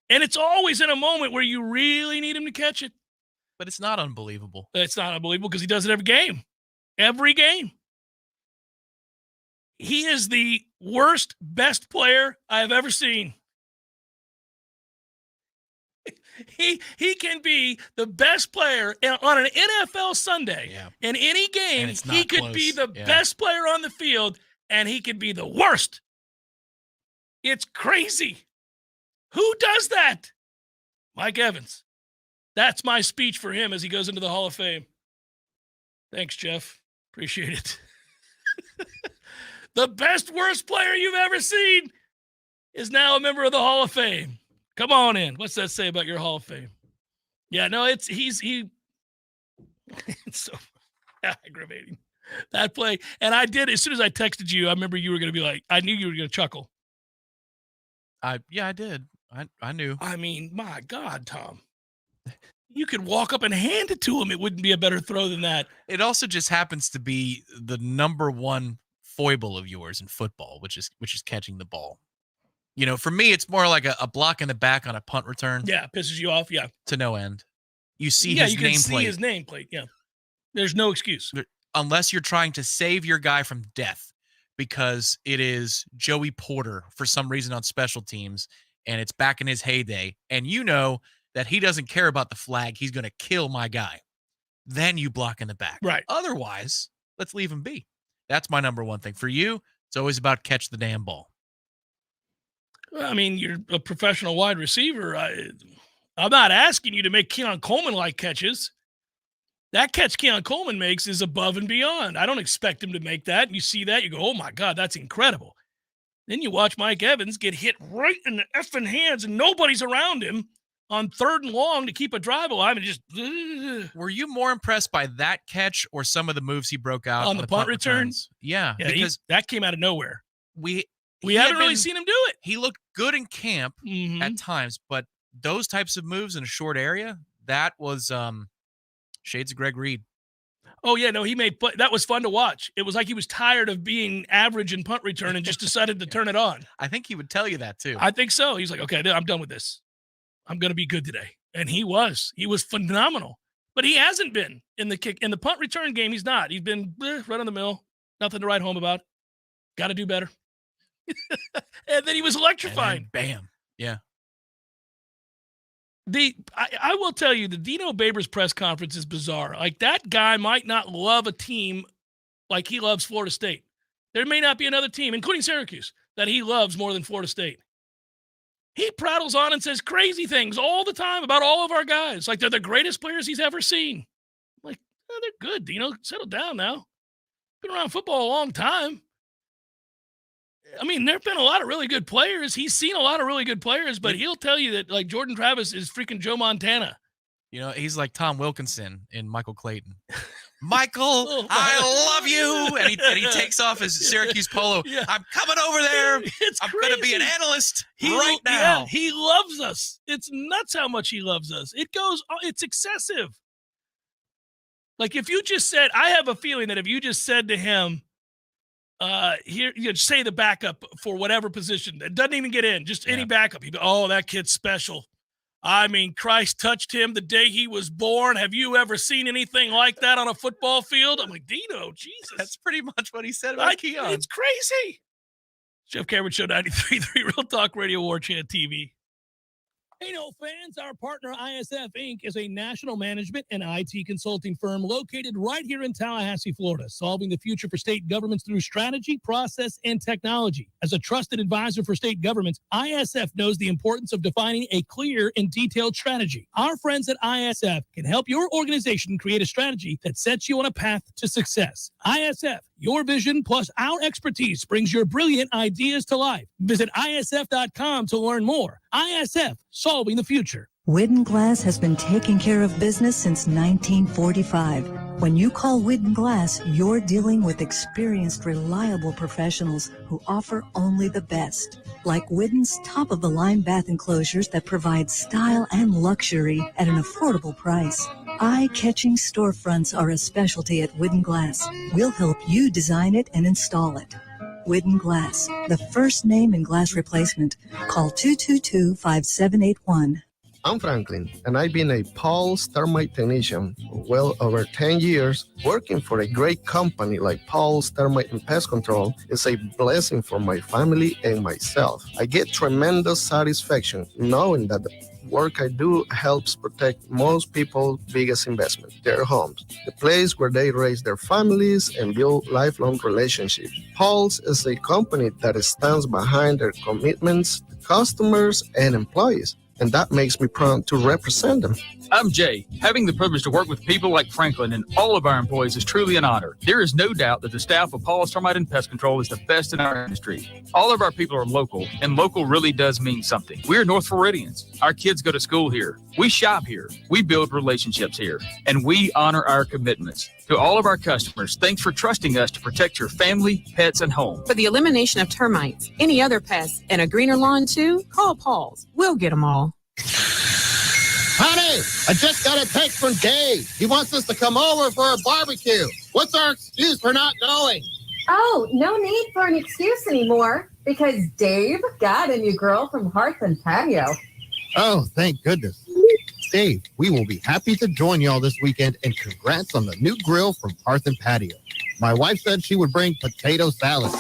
And it's always in a moment where you really need him to catch it. But it's not unbelievable. It's not unbelievable because he does it every game. Every game. He is the worst, best player I have ever seen. He can be the best player on an NFL Sunday. Yeah. In any game, he could close. be the best player on the field, and he could be the worst. It's crazy. Who does that? Mike Evans. That's my speech for him as he goes into the Hall of Fame. Thanks, Jeff. Appreciate it. The best, worst player you've ever seen is now a member of the Hall of Fame. Come on in. What's that say about your Hall of Fame? Yeah, no, it's so aggravating. That play. And I did, as soon as I texted you, I remember you were going to be like, I knew you were going to chuckle. I did. I knew. I mean, my God, Tom. You could walk up and hand it to him. It wouldn't be a better throw than that. It also just happens to be the number one foible of yours in football, which is catching the ball. You know, for me, it's more like a block in the back on a punt return. Yeah, pisses you off. Yeah. To no end. You see his nameplate. Yeah, you can see his nameplate. Yeah. There's no excuse. Unless you're trying to save your guy from death because it is Joey Porter for some reason on special teams and it's back in his heyday. And you know that he doesn't care about the flag. He's going to kill my guy. Then you block in the back. Right. Otherwise, let's leave him be. That's my number one thing. For you, it's always about catch the damn ball. I mean, you're a professional wide receiver. I'm not asking you to make Keon Coleman-like catches. That catch Keon Coleman makes is above and beyond. I don't expect him to make that. You see that, you go, oh, my God, that's incredible. Then you watch Mike Evans get hit right in the effing hands, and nobody's around him on 3rd and long to keep a drive alive. And just Were you more impressed by that catch or some of the moves he broke out on the punt returns? Yeah, because that came out of nowhere. We haven't really seen him do it. He looked good in camp at times, but those types of moves in a short area, that was shades of Greg Reed. Oh, yeah, no, that was fun to watch. It was like he was tired of being average in punt return and just decided to turn it on. I think he would tell you that, too. I think so. He's like, okay, I'm done with this. I'm going to be good today. And he was. He was phenomenal. But he hasn't been in the punt return game. He's not. He's been right on the mill. Nothing to write home about. Got to do better. And then he was electrifying. Bam. Yeah. I will tell you, the Dino Babers press conference is bizarre. Like, that guy might not love a team like he loves Florida State. There may not be another team, including Syracuse, that he loves more than Florida State. He prattles on and says crazy things all the time about all of our guys, like they're the greatest players he's ever seen. I'm like, oh, they're good, Dino. Settle down now. Been around football a long time. I mean, there have been a lot of really good players. He's seen a lot of really good players, but he'll tell you that, like, Jordan Travis is freaking Joe Montana. You know, he's like Tom Wilkinson in Michael Clayton. Michael, I love you. And he takes off his Syracuse polo. Yeah. I'm coming over there. I'm going to be an analyst right now. Yeah, he loves us. It's nuts how much he loves us. It's excessive. Like, if you just said, I have a feeling that if you just said to him, here, say the backup for whatever position, it doesn't even get in, just any backup. He'd be, oh, that kid's special. I mean, Christ touched him the day he was born. Have you ever seen anything like that on a football field? I'm like, Dino, Jesus. That's pretty much what he said about Keon. It's crazy. Jeff Cameron Show 93.3 Real Talk Radio, Warchant TV. Hey, no fans, our partner ISF Inc. is a national management and IT consulting firm located right here in Tallahassee, Florida, solving the future for state governments through strategy, process, and technology. As a trusted advisor for state governments, ISF knows the importance of defining a clear and detailed strategy. Our friends at ISF can help your organization create a strategy that sets you on a path to success. ISF, your vision plus our expertise brings your brilliant ideas to life. Visit ISF.com to learn more. ISF, solving the future. Widden Glass has been taking care of business since 1945. When you call Widden Glass, you're dealing with experienced, reliable professionals who offer only the best. Like Widden's top-of-the-line bath enclosures that provide style and luxury at an affordable price. Eye-catching storefronts are a specialty at Widden Glass. We'll help you design it and install it. Widden Glass, the first name in glass replacement. Call 222-5781. I'm Franklin, and I've been a Paul's Termite technician for well over 10 years. Working for a great company like Paul's Termite and Pest Control is a blessing for my family and myself. I get tremendous satisfaction knowing that the work I do helps protect most people's biggest investment, their homes, the place where they raise their families and build lifelong relationships. Paul's is a company that stands behind their commitments to customers and employees, and that makes me proud to represent them. I'm Jay. Having the privilege to work with people like Franklin and all of our employees is truly an honor. There is no doubt that the staff of Paul's Termite and Pest Control is the best in our industry. All of our people are local, and local really does mean something. We're North Floridians. Our kids go to school here. We shop here. We build relationships here, and we honor our commitments. To all of our customers, thanks for trusting us to protect your family, pets, and home. For the elimination of termites, any other pests, and a greener lawn too, call Paul's. We'll get them all. Honey, I just got a text from Dave. He wants us to come over for a barbecue. What's our excuse for not going? Oh, no need for an excuse anymore because Dave got a new girl from Hearth and Patio. Oh, thank goodness. Dave, we will be happy to join y'all this weekend, and congrats on the new grill from Hearth and Patio. My wife said she would bring potato salad.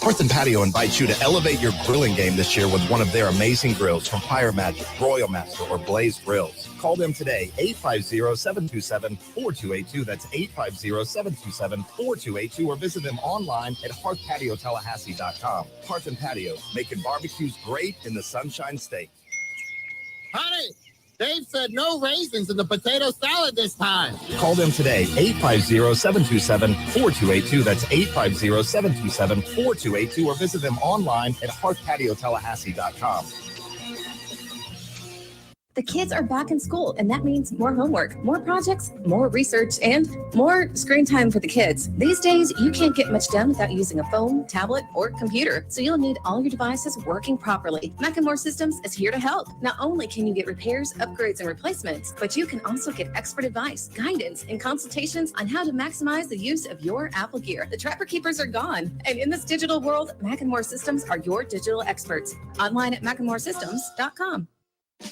Hearth and Patio invites you to elevate your grilling game this year with one of their amazing grills from Fire Magic, Royal Master, or Blaze Grills. Call them today, 850-727-4282. That's 850-727-4282, or visit them online at hearthpatiotallahassee.com. Hearth and Patio, making barbecues great in the Sunshine State. Honey, Dave said no raisins in the potato salad this time. Call them today, 850-727-4282. That's 850-727-4282, or visit them online at hearthpatiotallahassee.com. The kids are back in school, and that means more homework, more projects, more research, and more screen time for the kids. These days, you can't get much done without using a phone, tablet, or computer, so you'll need all your devices working properly. Macklemore Systems is here to help. Not only can you get repairs, upgrades, and replacements, but you can also get expert advice, guidance, and consultations on how to maximize the use of your Apple gear. The Trapper Keepers are gone, and in this digital world, Macklemore Systems are your digital experts. Online at MacklemoreSystems.com.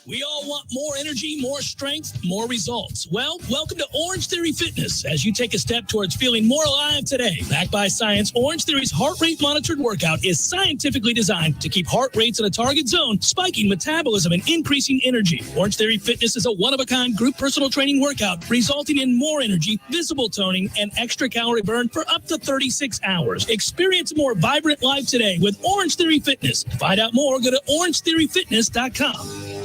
We all want more energy, more strength, more results. Well, welcome to Orange Theory Fitness as you take a step towards feeling more alive today. Backed by science, Orange Theory's heart rate monitored workout is scientifically designed to keep heart rates in a target zone, spiking metabolism and increasing energy. Orange Theory Fitness is a one-of-a-kind group personal training workout resulting in more energy, visible toning, and extra calorie burn for up to 36 hours. Experience a more vibrant life today with Orange Theory Fitness. To find out more, go to orangetheoryfitness.com.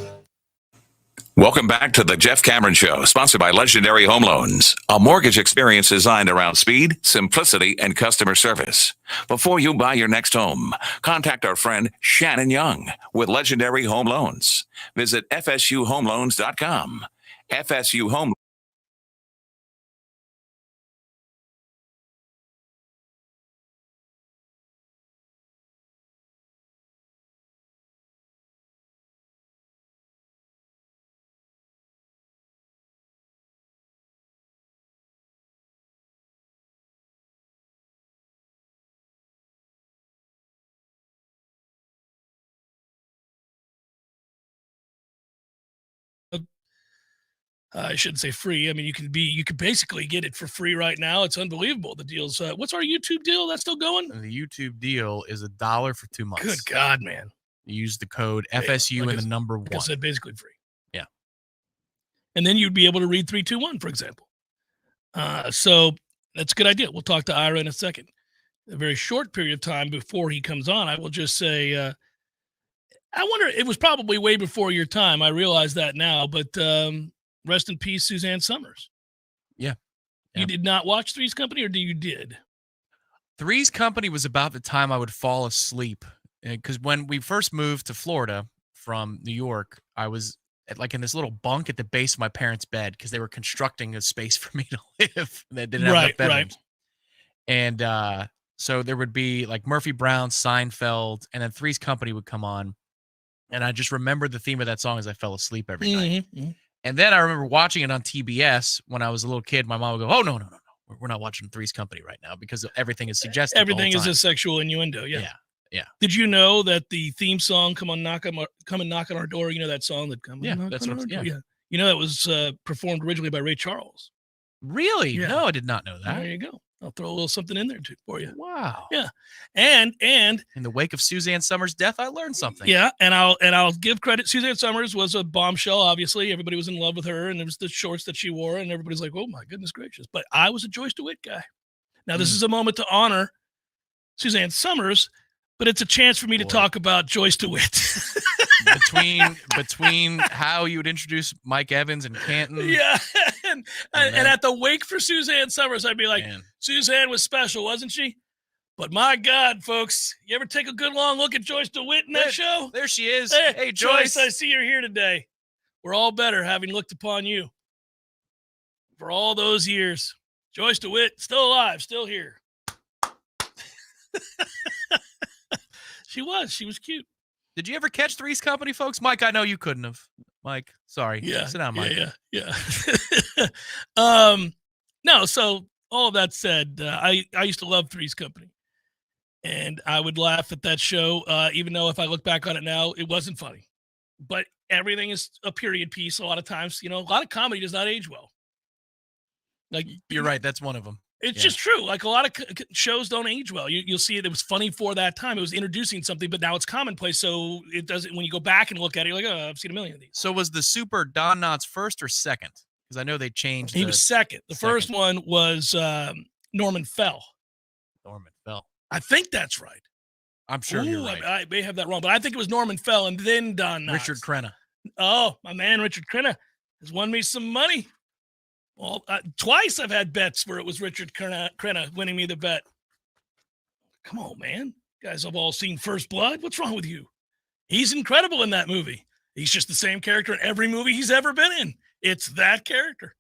Welcome back to the Jeff Cameron Show, sponsored by Legendary Home Loans, a mortgage experience designed around speed, simplicity, and customer service. Before you buy your next home, contact our friend Shannon Young with Legendary Home Loans. Visit FSUHomeLoans.com. FSU Home I shouldn't say free. I mean, you can basically get it for free right now. It's unbelievable. The deal's, what's our YouTube deal? That's still going? And the YouTube deal is $1 for 2 months. Good God, man. You use the code FSU and the number 1. Like I said, basically free. Yeah. And then you'd be able to read 321, for example. So that's a good idea. We'll talk to Ira in a second. A very short period of time before he comes on, I will just say, I wonder, it was probably way before your time. I realize that now, but rest in peace, Suzanne Summers. Yeah. You did not watch Three's Company, or you did? Three's Company was about the time I would fall asleep. Because when we first moved to Florida from New York, I was in this little bunk at the base of my parents' bed because they were constructing a space for me to live. They didn't have enough bedrooms. And so there would be like Murphy Brown, Seinfeld, and then Three's Company would come on. And I just remembered the theme of that song as I fell asleep every night. Mm-hmm. And then I remember watching it on TBS when I was a little kid. My mom would go, "Oh, no. We're not watching Three's Company right now because everything is suggestive." Everything is a sexual innuendo. Yeah. Yeah. Did you know that the theme song "Come and Knock on Our Door"? You know that song that comes. Yeah, that's what. Yeah. You know that was performed originally by Ray Charles. Really? Yeah. No, I did not know that. There you go. I'll throw a little something in there too for you. Wow. Yeah. And in the wake of Suzanne Summers' death, I learned something. Yeah, and I'll give credit. Suzanne Summers was a bombshell. Obviously, everybody was in love with her, and there was the shorts that she wore, and everybody's like, "Oh my goodness gracious!" But I was a Joyce DeWitt guy. Now this is a moment to honor Suzanne Summers, but it's a chance for me to talk about Joyce DeWitt. between how you would introduce Mike Evans and Canton. Yeah. And at the wake for Suzanne Summers, I'd be like, Suzanne was special, wasn't she? But my God, folks, you ever take a good long look at Joyce DeWitt in that show? There she is. Hey, Joyce, I see you're here today. We're all better having looked upon you for all those years. Joyce DeWitt, still alive, still here. She was cute. Did you ever catch Three's Company, folks? Mike, I know you couldn't have. Mike, sorry. Yeah. Sit down, Mike. Yeah. No, so all of that said, I used to love Three's Company. And I would laugh at that show, even though if I look back on it now, it wasn't funny. But everything is a period piece a lot of times. You know, a lot of comedy does not age well. Like You're right. That's one of them. It's just true. Like a lot of shows don't age well. You'll see it was funny for that time. It was introducing something, but now it's commonplace. So it doesn't. When you go back and look at it, you're like, oh, I've seen a million of these. So was the Super Don Knotts first or second? Because I know they changed. He was second. The first one was Norman Fell. Norman Fell. I think that's right. I'm sure you're right. I may have that wrong, but I think it was Norman Fell and then Don Knotts. Richard Crenna. Oh, my man, Richard Crenna has won me some money. Well, twice I've had bets where it was Richard Crenna winning me the bet. Come on, man. You guys have all seen First Blood. What's wrong with you? He's incredible in that movie. He's just the same character in every movie he's ever been in. It's that character.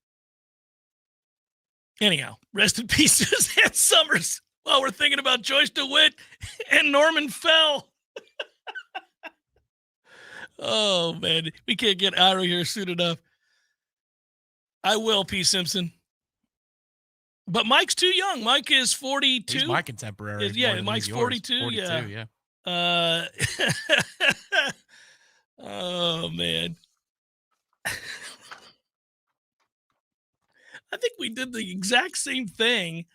Anyhow, rest in peace, Suzanne Summers. While we're thinking about Joyce DeWitt and Norman Fell. Oh, man. We can't get Ira here soon enough. I will, P. Simpson. But Mike's too young. Mike is 42. He's my contemporary. Yeah, Mike's 42. 42, yeah. Oh, man. we did the exact same thing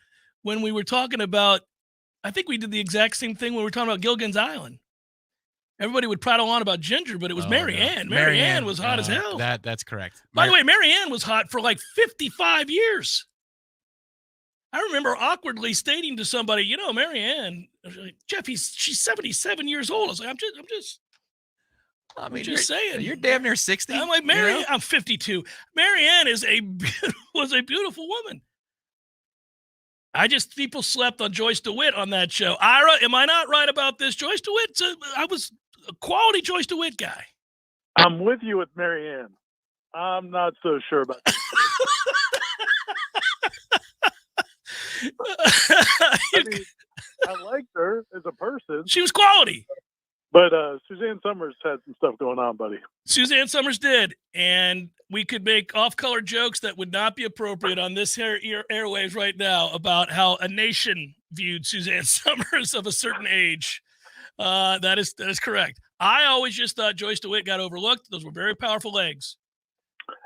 when we were talking about, I think we did the exact same thing when we were talking about Gilligan's Island. Everybody would prattle on about Ginger, but it was Mary Ann. Mary Ann was hot as hell. That's correct. By the way, Mary Ann was hot for like 55 years. I remember awkwardly stating to somebody, you know, Mary Ann, Jeff, she's 77 years old. I was like, I'm just saying. You're damn near 60. I'm like, I'm 52. Mary Ann was a beautiful woman. People slept on Joyce DeWitt on that show. Ira, am I not right about this? Joyce DeWitt, I was a quality Joyce DeWitt guy. I'm with you with Mary Ann. I'm not so sure about that. I liked her as a person. She was quality. But Suzanne Summers had some stuff going on, buddy. Suzanne Summers did. And we could make off-color jokes that would not be appropriate on this airwaves right now about how a nation viewed Suzanne Summers of a certain age. That is correct. I always just thought Joyce DeWitt got overlooked. Those were very powerful legs.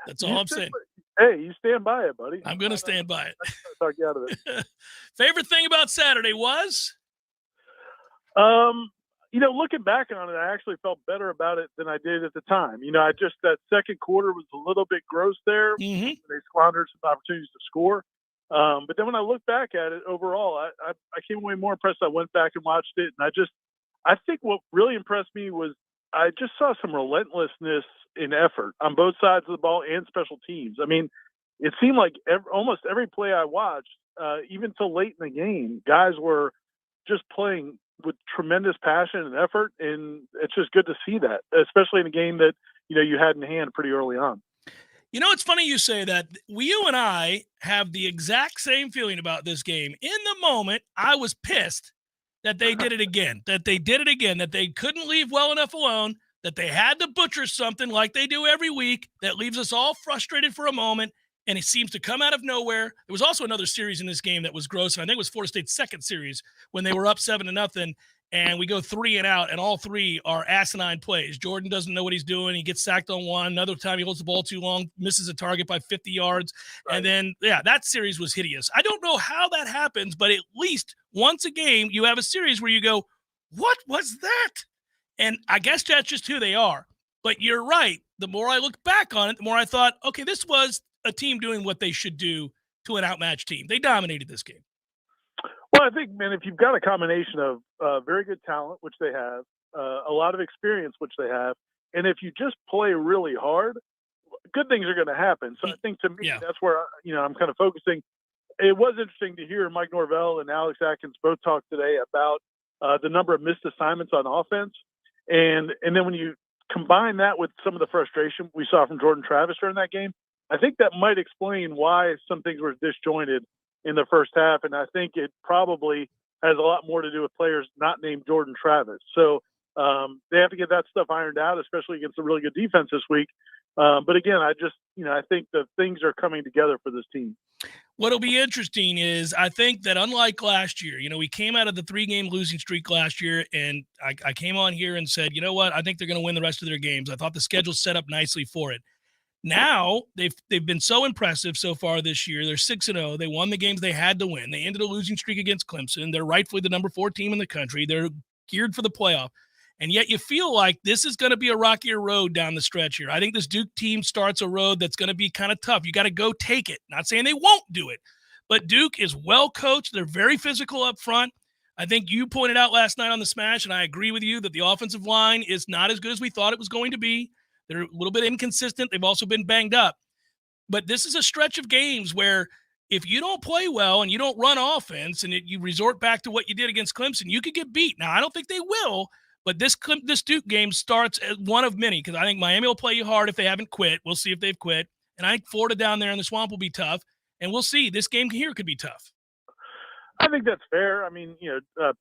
That's all I'm saying. Hey, you stand by it, buddy. I'm going to stand by it. Talk you out of it. Favorite thing about Saturday was? Looking back on it, I actually felt better about it than I did at the time. That second quarter was a little bit gross there. Mm-hmm. They squandered some opportunities to score. But then when I look back at it overall, I came away more impressed. I went back and watched it, and I think what really impressed me was I just saw some relentlessness in effort on both sides of the ball and special teams. I mean, it seemed like almost every play I watched, even till late in the game, guys were just playing with tremendous passion and effort, and it's just good to see that, especially in a game that you had in hand pretty early on. It's funny you say that. You and I have the exact same feeling about this game. In the moment, I was pissed that they did it again, that they couldn't leave well enough alone, that they had to butcher something like they do every week that leaves us all frustrated for a moment, and it seems to come out of nowhere. There was also another series in this game that was gross, and I think it was Florida State's second series when they were up 7-0, and we go 3 and out, and all 3 are asinine plays. Jordan doesn't know what he's doing. He gets sacked on one. Another time he holds the ball too long, misses a target by 50 yards. Right. And then, that series was hideous. I don't know how that happens, but at least once a game, you have a series where you go, what was that? And I guess that's just who they are. But you're right. The more I look back on it, the more I thought, okay, this was a team doing what they should do to an outmatched team. They dominated this game. Well, I think, man, if you've got a combination of very good talent, which they have, a lot of experience, which they have, and if you just play really hard, good things are going to happen. So I think to me, that's where, I'm kind of focusing. It was interesting to hear Mike Norvell and Alex Atkins both talk today about the number of missed assignments on offense. And then when you combine that with some of the frustration we saw from Jordan Travis during that game, I think that might explain why some things were disjointed in the first half. And I think it probably has a lot more to do with players not named Jordan Travis. So they have to get that stuff ironed out, especially against a really good defense this week. But again, I think the things are coming together for this team. What'll be interesting is I think that unlike last year, we came out of the 3-game losing streak last year, and I came on here and said, you know what, I think they're going to win the rest of their games. I thought the schedule set up nicely for it. Now they've been so impressive so far this year. They're 6-0. They won the games they had to win. They ended a losing streak against Clemson. They're rightfully the number 4 team in the country. They're geared for the playoff. And yet you feel like this is going to be a rockier road down the stretch here. I think this Duke team starts a road that's going to be kind of tough. You got to go take it. Not saying they won't do it, but Duke is well coached. They're very physical up front. I think you pointed out last night on the Smash, and I agree with you that the offensive line is not as good as we thought it was going to be. They're a little bit inconsistent. They've also been banged up. But this is a stretch of games where if you don't play well and you don't run offense and you resort back to what you did against Clemson, you could get beat. Now, I don't think they will, but this Duke game starts as one of many because I think Miami will play you hard if they haven't quit. We'll see if they've quit. And I think Florida down there in the swamp will be tough. And we'll see. This game here could be tough. I think that's fair. I mean,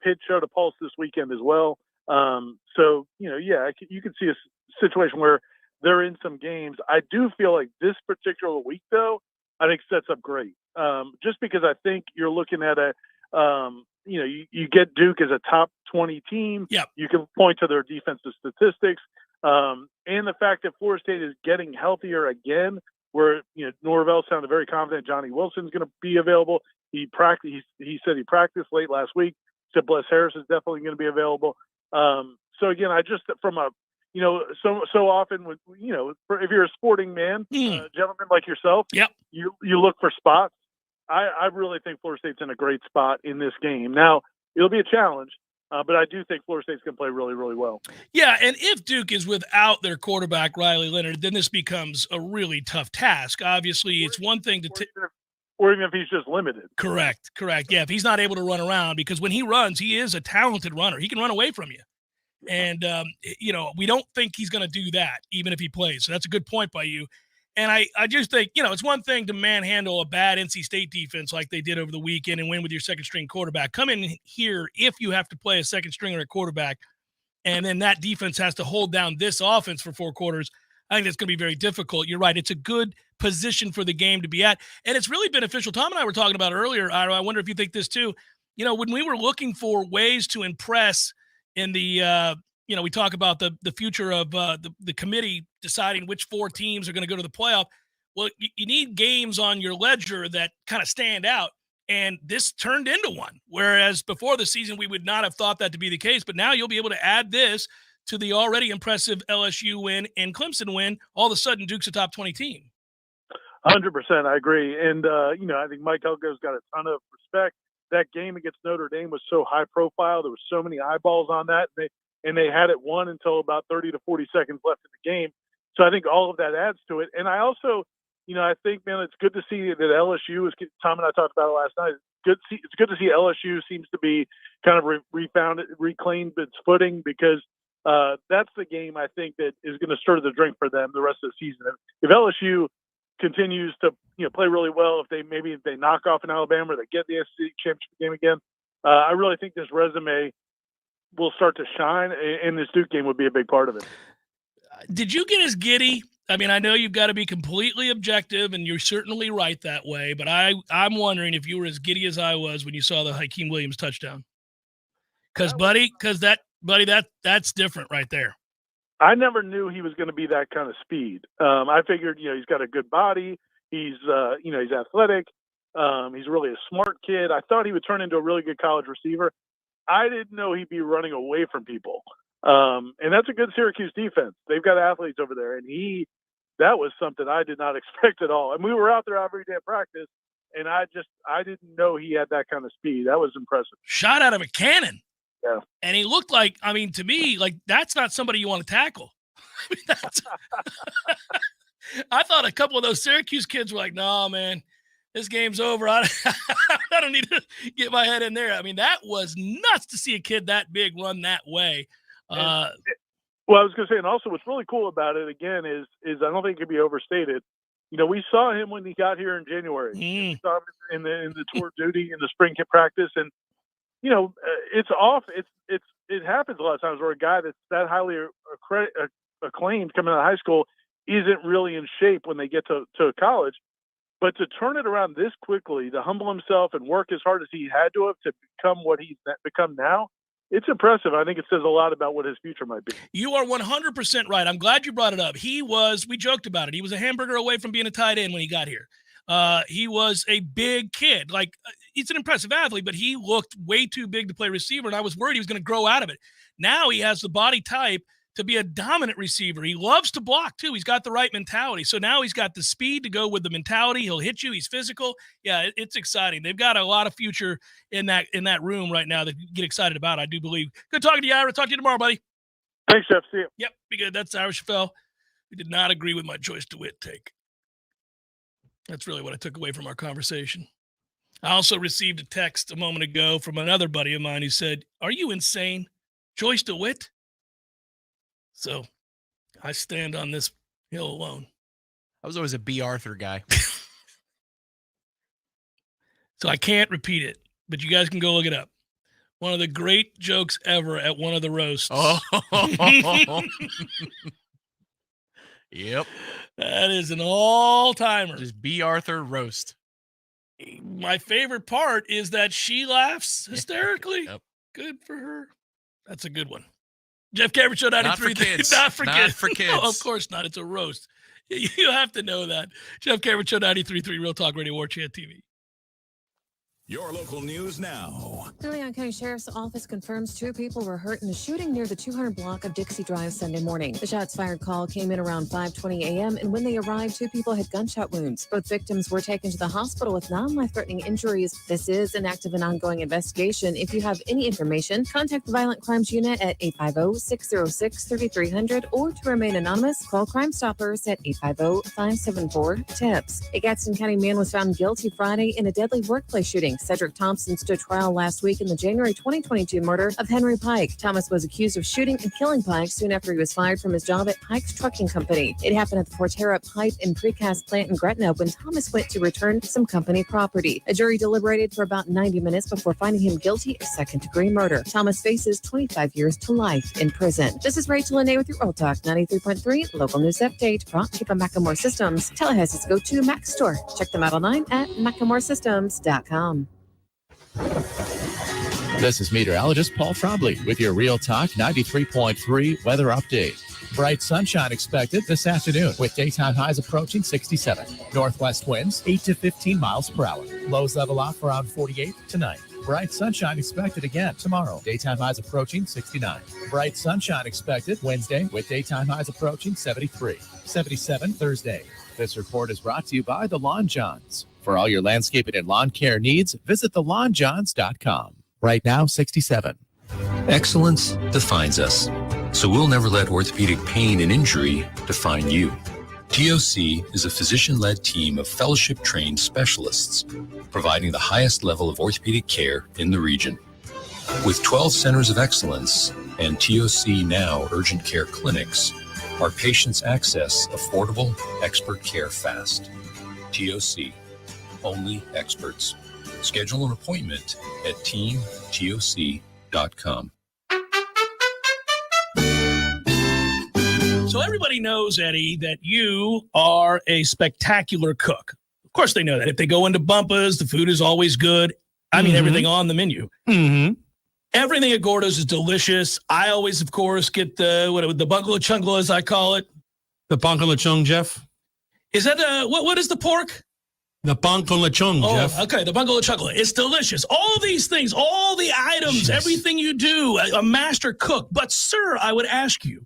Pitt showed a pulse this weekend as well. So, you could see a situation where they're in some games. I do feel like this particular week, though, I think sets up great. Just because I think you're looking at you get Duke as a top 20 team. Yep. You can point to their defensive statistics. And the fact that Florida State is getting healthier again where Norvell sounded very confident Johnny Wilson's going to be available. He said he practiced late last week. Said Bless Harris is definitely going to be available. So again, I just from a so often with if you're a sporting man, gentleman like yourself, you look for spots. I really think Florida State's in a great spot in this game. Now it'll be a challenge, but I do think Florida State's going to play really, really well. Yeah, and if Duke is without their quarterback Riley Leonard, then this becomes a really tough task. Obviously, it's one thing to or even if he's just limited. Correct. Yeah, if he's not able to run around, because when he runs, he is a talented runner. He can run away from you. And, we don't think he's going to do that, even if he plays. So that's a good point by you. And I just think, it's one thing to manhandle a bad NC State defense like they did over the weekend and win with your second-string quarterback. Come in here if you have to play a second-stringer at quarterback, and then that defense has to hold down this offense for 4 quarters. I think that's going to be very difficult. You're right. It's a good position for the game to be at. And it's really beneficial. Tom and I were talking about earlier, Ira, I wonder if you think this too. When we were looking for ways to impress in the we talk about the future of the committee deciding which 4 teams are going to go to the playoff. Well, you need games on your ledger that kind of stand out. And this turned into one, whereas before the season, we would not have thought that to be the case. But now you'll be able to add this to the already impressive LSU win and Clemson win. All of a sudden, Duke's a top 20 team. 100%. I agree. And, I think Mike Elko's got a ton of respect. That game against Notre Dame was so high profile. There were so many eyeballs on that. And they had it won until about 30 to 40 seconds left in the game. So I think all of that adds to it. And I also, I think, man, it's good to see that LSU is, Tom and I talked about it last night. It's good to see LSU seems to be kind of reclaimed its footing, because that's the game I think that is going to stir the drink for them the rest of the season. If LSU continues to play really well, if they knock off an Alabama or they get the SEC championship game again, I really think this resume will start to shine, and this Duke game would be a big part of it. Did you get as giddy? I mean, I know you've got to be completely objective, and you're certainly right that way, but I'm wondering if you were as giddy as I was when you saw the Hakeem Williams touchdown. Because, that's different right there. I never knew he was going to be that kind of speed. I figured, he's got a good body. He's athletic. He's really a smart kid. I thought he would turn into a really good college receiver. I didn't know he'd be running away from people. And that's a good Syracuse defense. They've got athletes over there. And that was something I did not expect at all. And we were out there every day at practice, and I didn't know he had that kind of speed. That was impressive. Shot out of a cannon. Yeah. And he looked like, to me, like that's not somebody you want to tackle. I thought a couple of those Syracuse kids were like, no, man, this game's over. I don't need to get my head in there. I mean, that was nuts to see a kid that big run that way. Well, I was going to say, and also what's really cool about it, again, is I don't think it can be overstated. We saw him when he got here in January. We saw him in the tour of duty, in the spring practice, and it's off. It happens a lot of times where a guy that's that highly acclaimed coming out of high school isn't really in shape when they get to college. But to turn it around this quickly, to humble himself and work as hard as he had to have to become what he's become now, it's impressive. I think it says a lot about what his future might be. You are 100% right. I'm glad you brought it up. We joked about it. He was a hamburger away from being a tight end when he got here. He was a big kid. He's an impressive athlete, but he looked way too big to play receiver, and I was worried he was going to grow out of it. Now he has the body type to be a dominant receiver. He loves to block, too. He's got the right mentality. So now he's got the speed to go with the mentality. He'll hit you. He's physical. Yeah, it's exciting. They've got a lot of future in that room right now that you get excited about, I do believe. Good talking to you, Ira. Talk to you tomorrow, buddy. Thanks, Jeff. See you. Yep, be good. That's Ira Chaffel. We did not agree with my Joyce DeWitt take. That's really what I took away from our conversation. I also received a text a moment ago from another buddy of mine who said, "Are you insane? Joyce DeWitt?" So I stand on this hill alone. I was always a B. Arthur guy. So I can't repeat it, but you guys can go look it up. One of the great jokes ever at one of the roasts. Oh, yep. That is an all-timer. Just B. Arthur roast. My favorite part is that she laughs hysterically. Yep. Good for her. That's a good one. Jeff Cameron Show 93. Not for kids. Not for Not kids. for kids. No, of course not. It's a roast. You have to know that. Jeff Cameron Show, 93.3 Real Talk Radio, Warchant TV. Your local news now. The Leon County Sheriff's Office confirms 2 people were hurt in a shooting near the 200 block of Dixie Drive Sunday morning. The shots fired call came in around 5:20 a.m., and when they arrived, 2 people had gunshot wounds. Both victims were taken to the hospital with non-life-threatening injuries. This is an active and ongoing investigation. If you have any information, contact the Violent Crimes Unit at 850-606-3300, or to remain anonymous, call Crime Stoppers at 850-574-TIPS. A Gadsden County man was found guilty Friday in a deadly workplace shooting. Cedric Thompson stood trial last week in the January 2022 murder of Henry Pike. Thomas was accused of shooting and killing Pike soon after he was fired from his job at Pike's Trucking Company. It happened at the Forterra Pipe and Precast plant in Gretna when Thomas went to return some company property. A jury deliberated for about 90 minutes before finding him guilty of second-degree murder. Thomas faces 25 years to life in prison. This is Rachel Lene with your Real Talk 93.3 Local News Update, brought to you by Macklemore Systems, Tallahassee's go-to Mac store. Check them out online at MacklemoreSystems.com. This is meteorologist Paul Trombley with your Real Talk 93.3 weather update. Bright sunshine expected this afternoon with daytime highs approaching 67. Northwest winds 8 to 15 miles per hour. Lows level off around 48 tonight. Bright sunshine expected again tomorrow. Daytime highs approaching 69. Bright sunshine expected Wednesday with daytime highs approaching 73. 77 Thursday. This report is brought to you by the Lawn Johns. For all your landscaping and lawn care needs, visit thelawnjohns.com. Right now, 67. Excellence defines us, so we'll never let orthopedic pain and injury define you. TOC is a physician-led team of fellowship-trained specialists providing the highest level of orthopedic care in the region. With 12 centers of excellence and TOC Now urgent care clinics, our patients access affordable expert care fast. TOC, only experts. Schedule an appointment at teamtoc.com. So everybody knows, Eddie, that you are a spectacular cook. Of course they know that. If they go into Bumpa's, the food is always good. I mean, everything on the menu. Mm-hmm. Everything at Gordo's is delicious. I always, of course, get the bungalow chungla, as I call it. The bunk on lechon, Jeff. Is that what is the pork? The bunk on lechon, Jeff. Okay, the bungalow chungla. It's delicious. All these things, all the items, everything you do, a master cook. But, sir, I would ask you,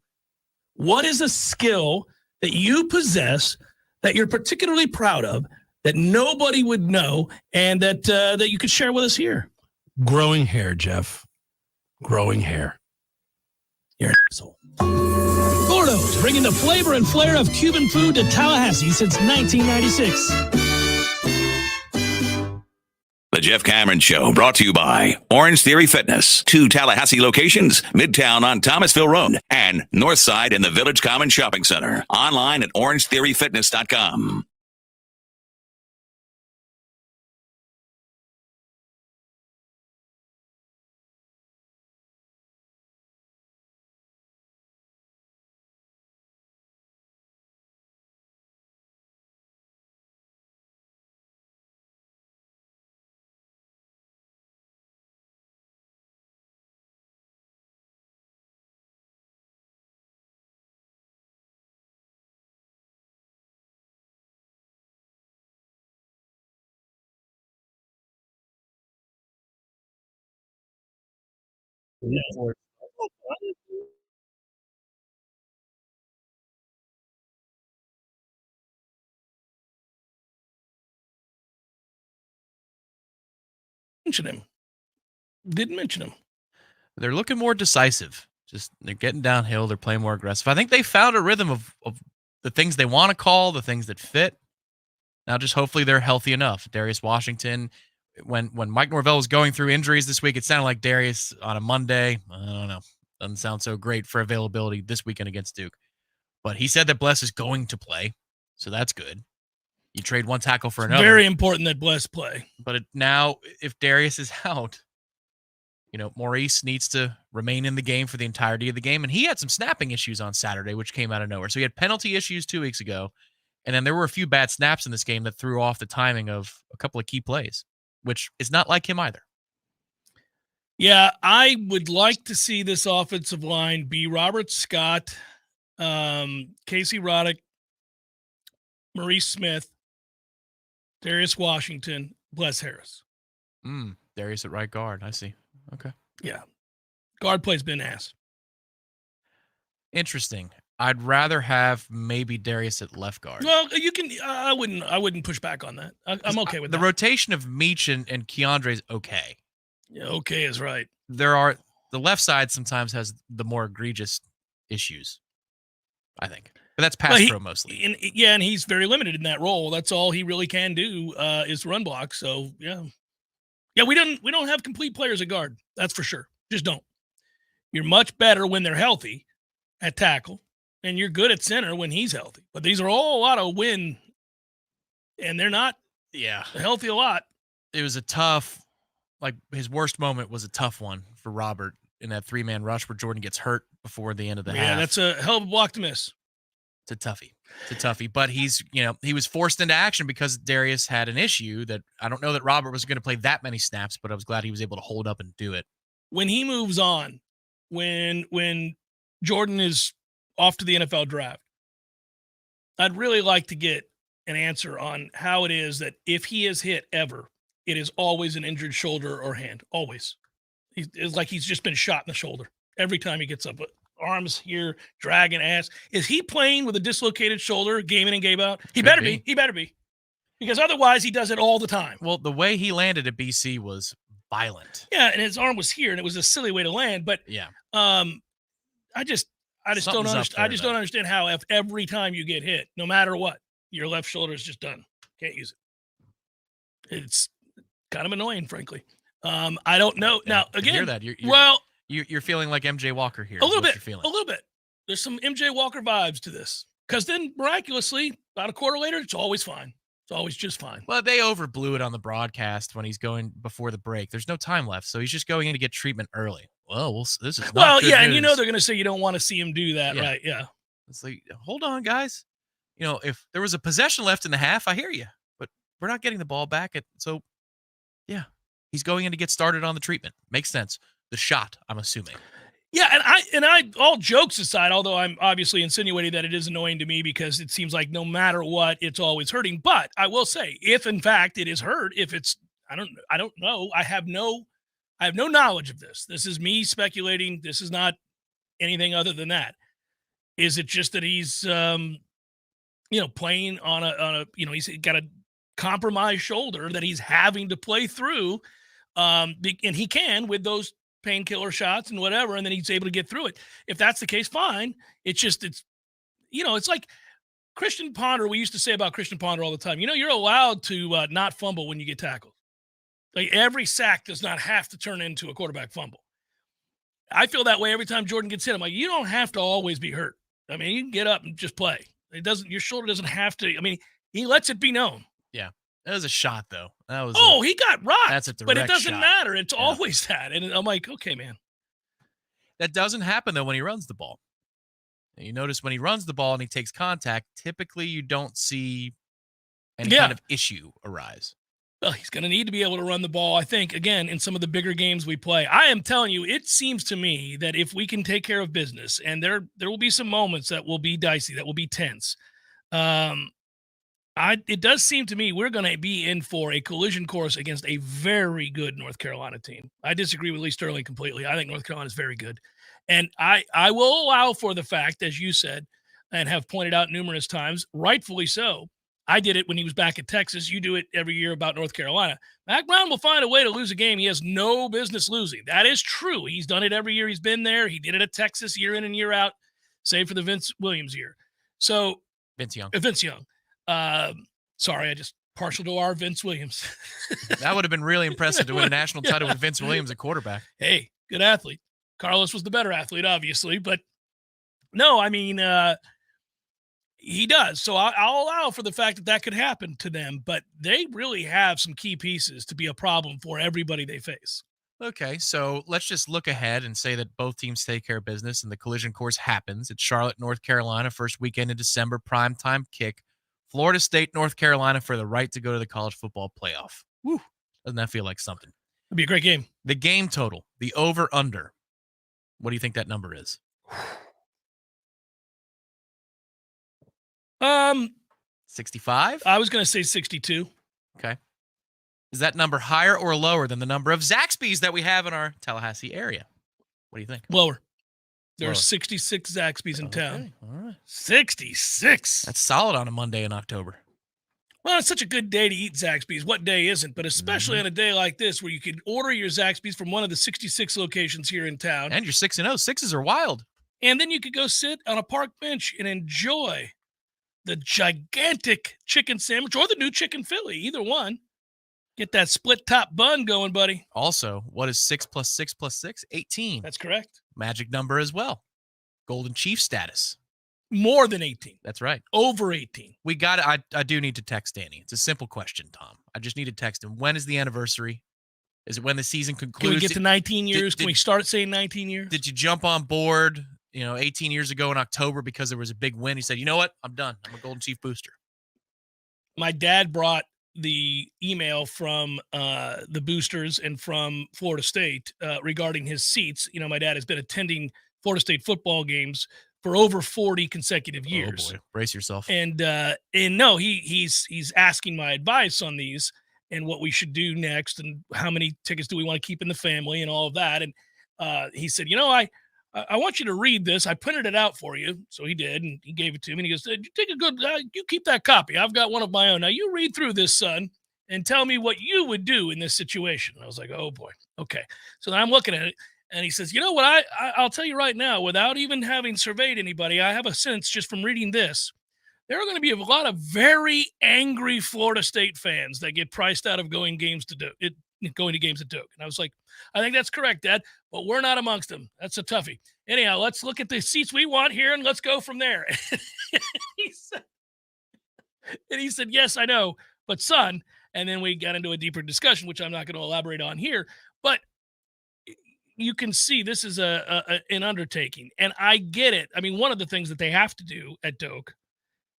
what is a skill that you possess that you're particularly proud of that nobody would know and that you could share with us here? Growing hair, Jeff. Growing hair. You're an asshole. Gordo's, bringing the flavor and flair of Cuban food to Tallahassee since 1996. The Jeff Cameron Show, brought to you by Orange Theory Fitness. 2 Tallahassee locations, Midtown on Thomasville Road and Northside in the Village Common Shopping Center. Online at orangetheoryfitness.com. Didn't mention him. They're looking more decisive. Just they're getting downhill. They're playing more aggressive. I think they found a rhythm of the things they want to call, the things that fit. Now, just hopefully they're healthy enough. Darius Washington, when Mike Norvell was going through injuries this week, it sounded like Darius on a Monday. I don't know. Doesn't sound so great for availability this weekend against Duke. But he said that Bless is going to play, so that's good. You trade one tackle for another. Very important that Bless play. But now, if Darius is out, Maurice needs to remain in the game for the entirety of the game. And he had some snapping issues on Saturday, which came out of nowhere. So he had penalty issues 2 weeks ago. And then there were a few bad snaps in this game that threw off the timing of a couple of key plays, which is not like him either. Yeah, I would like to see this offensive line be Robert Scott, Casey Roddick, Maurice Smith, Darius Washington, Bless Harris. Darius at right guard. I see. Okay. Yeah. Guard play's been ass. Interesting. I'd rather have maybe Darius at left guard. Well, you can. I wouldn't push back on that. I'm okay with the that. rotation of Meach and Keandre is okay. Yeah, okay is right. The left side sometimes has the more egregious issues, I think. But that's pass pro mostly. And he's very limited in that role. That's all he really can do is run block. So yeah, we don't have complete players at guard. That's for sure. Just don't. You're much better when they're healthy at tackle, and you're good at center when he's healthy. But these are all a lot of win, and they're not healthy a lot. It was a tough, his worst moment was a tough one for Robert in that 3-man rush where Jordan gets hurt before the end of the half. Yeah, that's a hell of a block to miss. It's a toughie. But he was forced into action because Darius had an issue that I don't know that Robert was going to play that many snaps, but I was glad he was able to hold up and do it. When he moves on, when Jordan is off to the NFL draft, I'd really like to get an answer on how it is that if he is hit ever, it is always an injured shoulder or hand. Always. It's like he's just been shot in the shoulder every time he gets up. Arms here, dragging ass. Is he playing with a dislocated shoulder, game in and game out? He better be. He better be. Because otherwise he does it all the time. Well, the way he landed at BC was violent. Yeah, and his arm was here, and it was a silly way to land. But I just don't understand. I just don't understand how if every time you get hit, no matter what, your left shoulder is just done. Can't use it. It's kind of annoying, frankly. I don't know. Now again, hear that. You're feeling like MJ Walker here. A little bit. There's some MJ Walker vibes to this. Because then miraculously, about a quarter later, it's always fine. It's always just fine. Well, they overblew it on the broadcast when he's going before the break. There's no time left, so he's just going in to get treatment early. Well, this is not good and news. you know they're going to say you don't want to see him do that, right? Yeah. It's like, hold on, guys. If there was a possession left in the half, I hear you, but we're not getting the ball back. So, he's going in to get started on the treatment. Makes sense. The shot, I'm assuming. Yeah, and I all jokes aside, although I'm obviously insinuating that it is annoying to me because it seems like no matter what, it's always hurting. But I will say, if in fact it is hurt, if it's I don't know. I have no knowledge of this. This is me speculating. This is not anything other than that. Is it just that he's playing on a he's got a compromised shoulder that he's having to play through, and he can with those painkiller shots and whatever, and then he's able to get through it. If that's the case, fine. It's like Christian Ponder. We used to say about Christian Ponder all the time, you're allowed to not fumble when you get tackled. Like every sack does not have to turn into a quarterback fumble. I feel that way every time Jordan gets hit. I'm like, you don't have to always be hurt. I mean, you can get up and just play. Your shoulder doesn't have to. I mean, he lets it be known. Yeah. That was a shot, though. He got rocked. That's a direct but it doesn't shot. matter. It's always that. And I'm like, okay, man. That doesn't happen, though, when he runs the ball. You notice when he runs the ball and he takes contact, typically you don't see any kind of issue arise. Well, he's going to need to be able to run the ball, I think, again, in some of the bigger games we play. I am telling you, it seems to me that if we can take care of business, and there will be some moments that will be dicey, that will be tense, it does seem to me we're going to be in for a collision course against a very good North Carolina team. I disagree with Lee Sterling completely. I think North Carolina is very good. And I will allow for the fact, as you said, and have pointed out numerous times, rightfully so, I did it when he was back at Texas. You do it every year about North Carolina. Mack Brown will find a way to lose a game he has no business losing. That is true. He's done it every year he's been there. He did it at Texas year in and year out, save for the Vince Williams year. So Vince Young. Sorry, I just partial to our Vince Williams. That would have been really impressive to win a national title with Vince Williams at quarterback. Hey, good athlete. Carlos was the better athlete, obviously. But no, I mean, he does. So I'll allow for the fact that could happen to them. But they really have some key pieces to be a problem for everybody they face. Okay, so let's just look ahead and say that both teams take care of business and the collision course happens. It's Charlotte, North Carolina, first weekend in December, primetime kick. Florida State, North Carolina for the right to go to the college football playoff. Woo. Doesn't that feel like something? It'd be a great game. The game total, the over-under. What do you think that number is? 6. 65? I was going to say 62. Okay. Is that number higher or lower than the number of Zaxby's that we have in our Tallahassee area? What do you think? Lower. There Lower. are 66 Zaxby's in town. Okay, all right. 66. That's solid on a Monday in October. Well, it's such a good day to eat Zaxby's. What day isn't? But especially on a day like this where you can order your Zaxby's from one of the 66 locations here in town. And you're 6-0. Sixes are wild. And then you could go sit on a park bench and enjoy the gigantic chicken sandwich or the new chicken Philly, either one. Get that split top bun going, buddy. Also, what is 6 plus 6 plus 6? 18. That's correct. Magic number as well. Golden Chief status. More than 18. That's right. Over 18. We got it. I do need to text Danny. It's a simple question, Tom. I just need to text him. When is the anniversary? Is it when the season concludes? Can we get to 19 years? Can we start saying 19 years? Did you jump on board, 18 years ago in October because there was a big win? He said, you know what? I'm done. I'm a Golden Chief booster. My dad brought the email from the boosters and from Florida State regarding his seats. My dad has been attending Florida State football games for over 40 consecutive years. Oh boy, brace yourself. And no, he's asking my advice on these and what we should do next and how many tickets do we want to keep in the family and all of that. And he said, I want you to read this. I printed it out for you. So he did, and he gave it to me. And he goes, take a good, you keep that copy. I've got one of my own. Now you read through this, son, and tell me what you would do in this situation. And I was like, oh boy. Okay. So then I'm looking at it. And he says, you know what, I'll tell you right now, without even having surveyed anybody, I have a sense just from reading this, there are going to be a lot of very angry Florida State fans that get priced out of going to games at Duke. And I was like, I think that's correct, Dad, but we're not amongst them. That's a toughie. Anyhow, let's look at the seats we want here and let's go from there. he said, yes, I know, but son, and then we got into a deeper discussion, which I'm not going to elaborate on here, but you can see this is an undertaking, and I get it. I mean, one of the things that they have to do at Doak,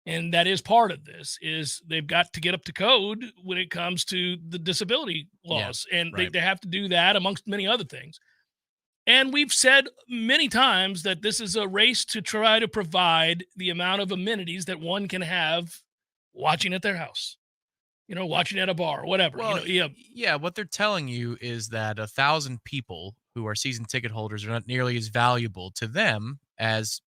and that is part of this, is they've got to get up to code when it comes to the disability laws, and right. they have to do that amongst many other things. And we've said many times that this is a race to try to provide the amount of amenities that one can have watching at their house. Watching at a bar or whatever. Well, yeah, what they're telling you is that 1,000 people who are season ticket holders are not nearly as valuable to them as,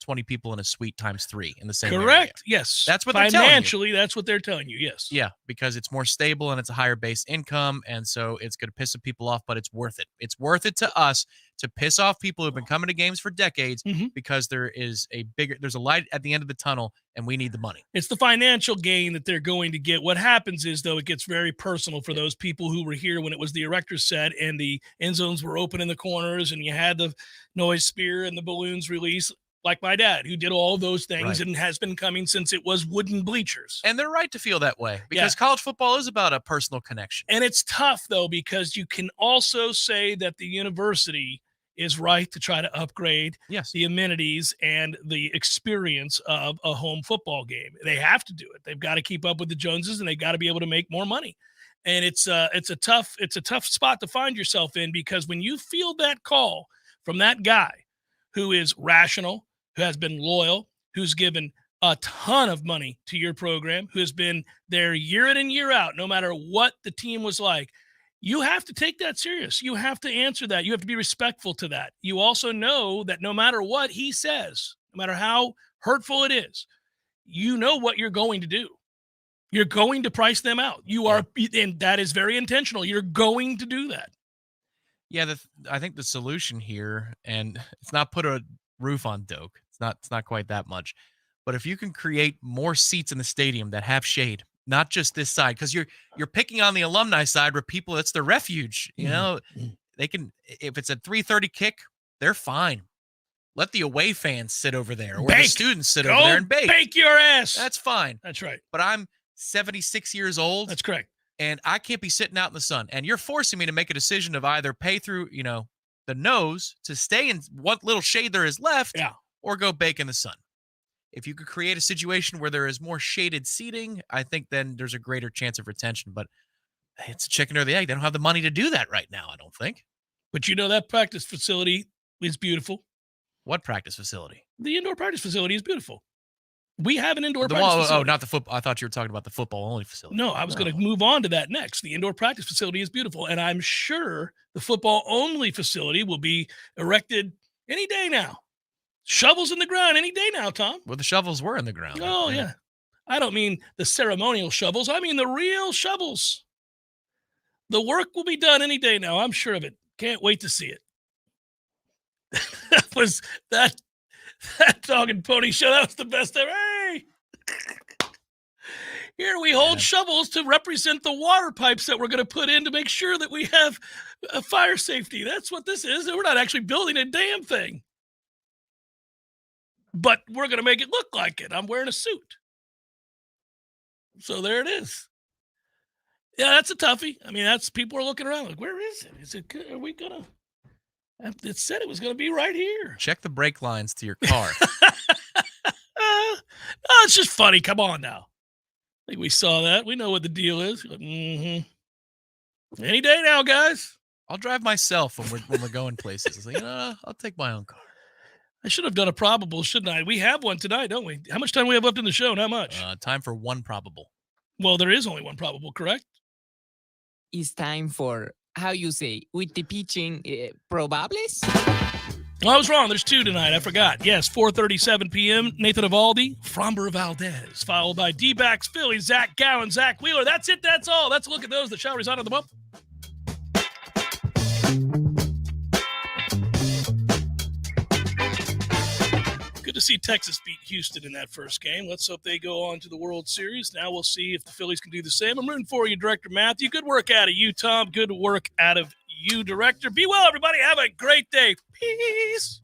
20 people in a suite times 3 in the same area. Correct. Yes. That's what they're telling you. Financially, that's what they're telling you. Yes. Yeah, because it's more stable and it's a higher base income. And so it's going to piss some people off, but it's worth it. It's worth it to us to piss off people who've been coming to games for decades because there's a light at the end of the tunnel and we need the money. It's the financial gain that they're going to get. What happens is, though, it gets very personal for those people who were here when it was the erector's set and the end zones were open in the corners and you had the noise spear and the balloons release, like my dad, who did all those things and has been coming since it was wooden bleachers. And they're right to feel that way because college football is about a personal connection. And it's tough, though, because you can also say that the university is right to try to upgrade the amenities and the experience of a home football game. They have to do it. They've got to keep up with the Joneses, and they got to be able to make more money. And it's a tough spot to find yourself in, because when you feel that call from that guy who is rational, who has been loyal, who's given a ton of money to your program, who has been there year in and year out, no matter what the team was like, you have to take that serious. You have to answer that. You have to be respectful to that. You also know that no matter what he says, no matter how hurtful it is, you know what you're going to do. You're going to price them out. You are, and that is very intentional. You're going to do that. Yeah, I think the solution here, and it's not put a roof on Doak. It's not quite that much. But if you can create more seats in the stadium that have shade, not just this side, because you're picking on the alumni side where people, that's their refuge. They can, if it's a 3:30 kick, they're fine. Let the away fans sit over there, or the students sit over there and bake. Bake your ass. That's fine. That's right. But I'm 76 years old. That's correct. And I can't be sitting out in the sun. And you're forcing me to make a decision of either pay through, the nose to stay in what little shade there is left, or go bake in the sun. If you could create a situation where there is more shaded seating, I think then there's a greater chance of retention. But it's a chicken or the egg. They don't have the money to do that right now, I don't think. But that practice facility is beautiful. What practice facility? The indoor practice facility is beautiful. We have an indoor practice facility. Oh, not the football. I thought you were talking about the football only facility. No, I was going to move on to that next. The indoor practice facility is beautiful, and I'm sure the football only facility will be erected any day now. Shovels in the ground any day now, Tom. Well, the shovels were in the ground. Oh, yeah. I don't mean the ceremonial shovels. I mean the real shovels. The work will be done any day now. I'm sure of it. Can't wait to see it. that dog and pony show. That was the best ever. Hey! Here we hold shovels to represent the water pipes that we're going to put in to make sure that we have fire safety. That's what this is. We're not actually building a damn thing. But we're going to make it look like it. I'm wearing a suit. So there it is. Yeah, that's a toughie. I mean, people are looking around like, where is it? Is it good? Are we going to? It said it was going to be right here. Check the brake lines to your car. It's just funny. Come on now. I think we saw that. We know what the deal is. Any day now, guys. I'll drive myself when we're going places. It's like, I'll take my own car. I should have done a probable, shouldn't I? We have one tonight, don't we? How much time do we have left in the show? Not much. Time for one probable. Well, there is only one probable, correct? It's time for, how you say, with the pitching, probables? Well, I was wrong. There's two tonight. I forgot. Yes, 4:37 p.m. Nathan Eovaldi, Framber Valdez, followed by D-backs, Philly, Zach Gowen, Zach Wheeler. That's it. That's all. Let's look at those. The shower is on at the moment. Good to see Texas beat Houston in that first game. Let's hope they go on to the World Series. Now we'll see if the Phillies can do the same. I'm rooting for you, Director Matthew. Good work out of you, Tom. Good work out of you, Director. Be well, everybody. Have a great day. Peace.